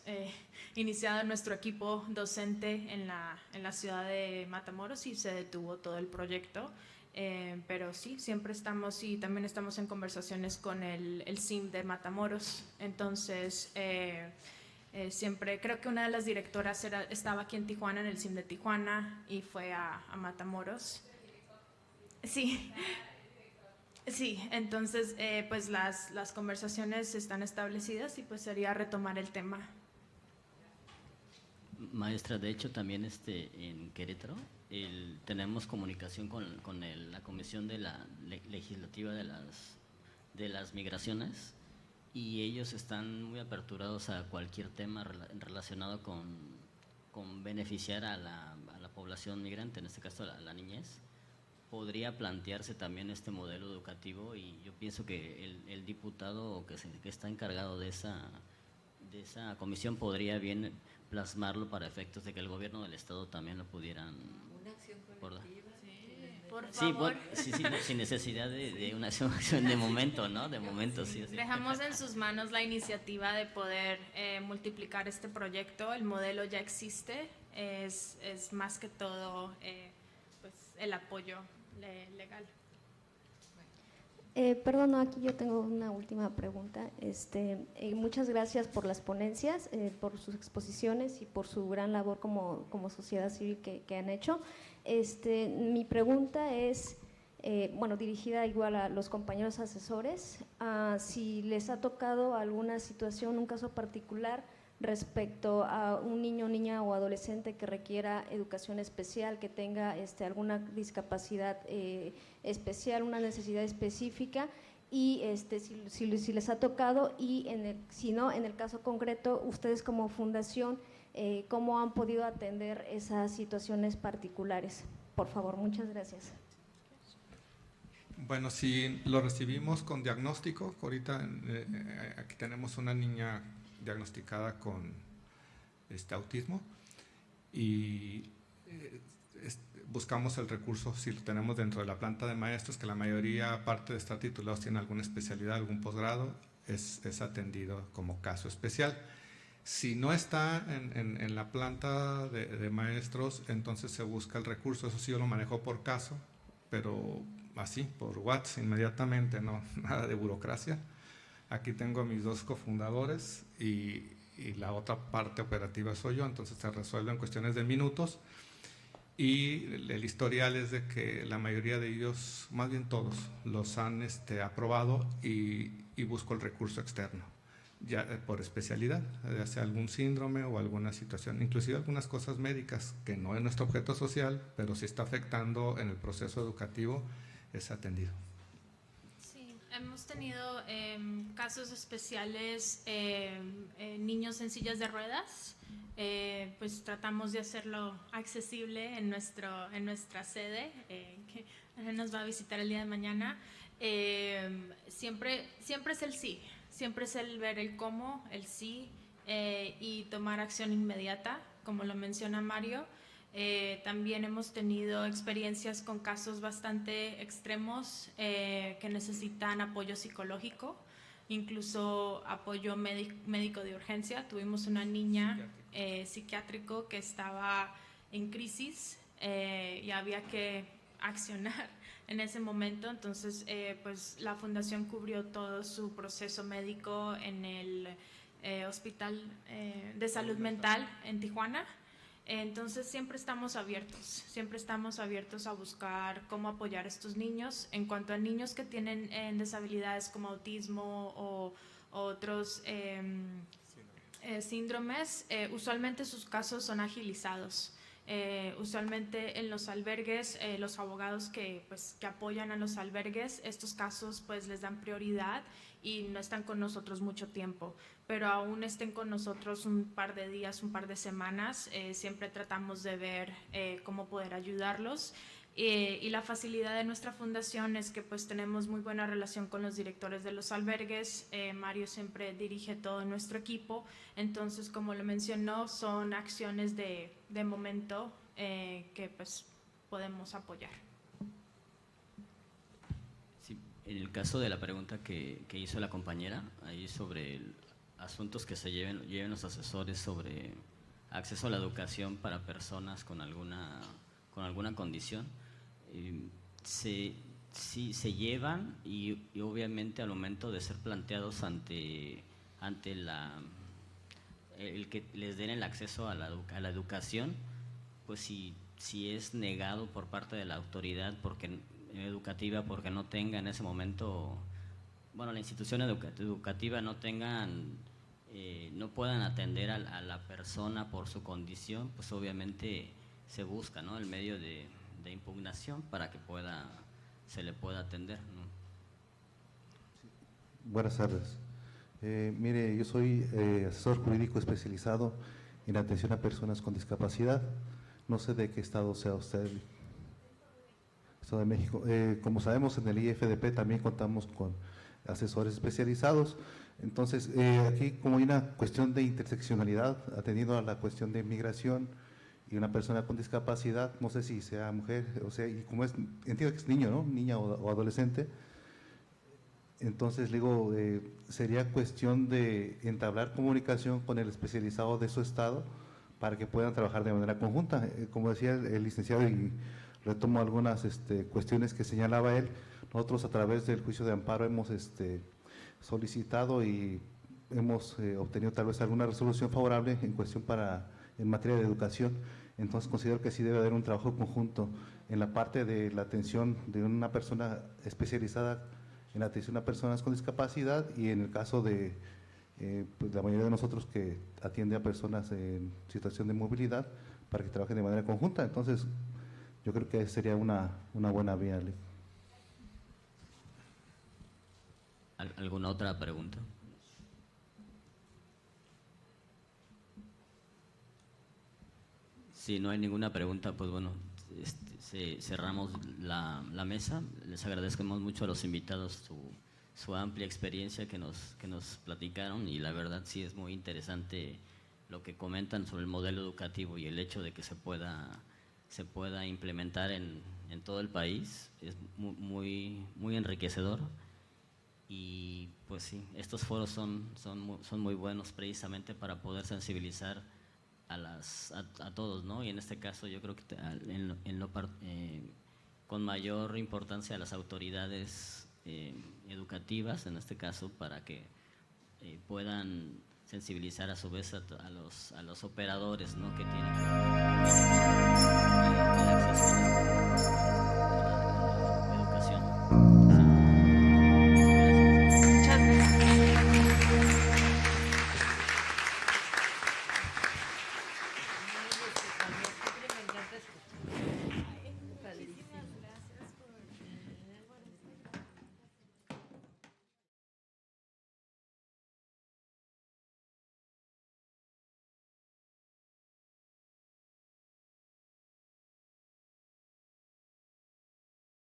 iniciado nuestro equipo docente en la ciudad de Matamoros y se detuvo todo el proyecto. Pero sí, siempre estamos, y también estamos en conversaciones con el CIM de Matamoros. Entonces, siempre, creo que una de las directoras estaba aquí en Tijuana, en el CIM de Tijuana, y fue a Matamoros. Sí. Sí, entonces pues las conversaciones están establecidas y pues sería retomar el tema. Maestra, de hecho también en Querétaro tenemos comunicación con la Comisión de la Legislativa de las Migraciones, y ellos están muy aperturados a cualquier tema relacionado con beneficiar a la población migrante, en este caso a la niñez. Podría plantearse también este modelo educativo, y yo pienso que el diputado que está encargado de esa comisión podría bien plasmarlo para efectos de que el gobierno del estado también lo pudieran. Una acción colectiva. Por Sí, favor. sí, sin necesidad de una acción de momento, ¿no? De momento, sí. Dejamos en sus manos la iniciativa de poder multiplicar este proyecto. El modelo ya existe, es más que todo pues el apoyo legal. Perdón, aquí yo tengo una última pregunta. Muchas gracias por las ponencias, por sus exposiciones y por su gran labor como sociedad civil que han hecho. Mi pregunta es, dirigida igual a los compañeros asesores, si les ha tocado alguna situación, un caso particular respecto a un niño, niña o adolescente que requiera educación especial, que tenga alguna discapacidad especial, una necesidad específica, y si les ha tocado, y si no, en el caso concreto, ustedes como fundación, ¿cómo han podido atender esas situaciones particulares? Por favor, muchas gracias. Bueno, si lo recibimos con diagnóstico, ahorita aquí tenemos una niña diagnosticada con autismo, y buscamos el recurso, si lo tenemos dentro de la planta de maestros, que la mayoría, aparte de estar titulados, tienen alguna especialidad, algún posgrado, es atendido como caso especial. Si no está en la planta de maestros, entonces se busca el recurso. Eso sí, yo lo manejo por caso, pero así, por WhatsApp inmediatamente, no, nada de burocracia. Aquí tengo a mis dos cofundadores y la otra parte operativa soy yo, entonces se resuelve en cuestiones de minutos, y el historial es de que la mayoría de ellos, más bien todos, los han aprobado, y busco el recurso externo, ya por especialidad, ya sea algún síndrome o alguna situación, inclusive algunas cosas médicas que no es nuestro objeto social, pero sí está afectando en el proceso educativo, es atendido. Hemos tenido casos especiales, niños en sillas de ruedas, pues tratamos de hacerlo accesible en nuestra sede, que nos va a visitar el día de mañana. Siempre es el sí, siempre es el ver el cómo, el sí, y tomar acción inmediata, como lo menciona Mario. También hemos tenido experiencias con casos bastante extremos que necesitan apoyo psicológico, incluso apoyo médico de urgencia. Tuvimos una niña psiquiátrico que estaba en crisis y había que accionar en ese momento. Entonces, pues la fundación cubrió todo su proceso médico en el Hospital de Salud Mental en Tijuana. Entonces siempre estamos abiertos a buscar cómo apoyar a estos niños. En cuanto a niños que tienen deshabilidades como autismo o otros síndromes, usualmente sus casos son agilizados. Usualmente en los albergues, los abogados que apoyan a los albergues, estos casos pues les dan prioridad y no están con nosotros mucho tiempo, pero aún estén con nosotros un par de días, un par de semanas, siempre tratamos de ver cómo poder ayudarlos. Y la facilidad de nuestra fundación es que pues tenemos muy buena relación con los directores de los albergues. Mario siempre dirige todo nuestro equipo, entonces como lo mencionó, son acciones de momento que pues podemos apoyar. Sí, En el caso de la pregunta que hizo la compañera, ahí sobre asuntos que se lleven los asesores sobre acceso a la educación para personas con alguna condición, sí se llevan y obviamente al momento de ser planteados ante el que les den el acceso a la educación, pues si es negado por parte de la autoridad educativa porque no tenga en ese momento, bueno, la institución educativa no puedan atender a la persona por su condición, pues obviamente se busca, ¿no?, el medio de impugnación para que se le pueda atender, ¿no? Buenas tardes. Mire, yo soy asesor jurídico especializado en atención a personas con discapacidad. No sé de qué estado sea usted. Estado de México. Como sabemos, en el IFDP también contamos con asesores especializados. Entonces, aquí como hay una cuestión de interseccionalidad, atendiendo a la cuestión de migración y una persona con discapacidad, no sé si sea mujer, o sea, y como entiendo que es niño, ¿no?, niña o adolescente. Entonces, digo, sería cuestión de entablar comunicación con el especializado de su estado para que puedan trabajar de manera conjunta. Como decía el licenciado, y retomo algunas cuestiones que señalaba él, nosotros a través del juicio de amparo hemos solicitado y hemos obtenido tal vez alguna resolución favorable en materia de educación. Entonces considero que sí debe haber un trabajo conjunto en la parte de la atención de una persona especializada en la atención a personas con discapacidad y en el caso de pues la mayoría de nosotros que atiende a personas en situación de movilidad para que trabajen de manera conjunta. Entonces yo creo que sería una buena vía. ¿Alguna otra pregunta? Si no hay ninguna pregunta, pues bueno, cerramos la mesa. Les agradecemos mucho a los invitados su amplia experiencia que nos platicaron, y la verdad sí es muy interesante lo que comentan sobre el modelo educativo y el hecho de que se pueda implementar en todo el país. Es muy enriquecedor. Y pues sí, estos foros son muy buenos precisamente para poder sensibilizar a todos, ¿no? Y en este caso yo creo que con mayor importancia a las autoridades educativas, en este caso, para que puedan sensibilizar a su vez a los operadores, ¿no?, que tienen el acceso a la educación.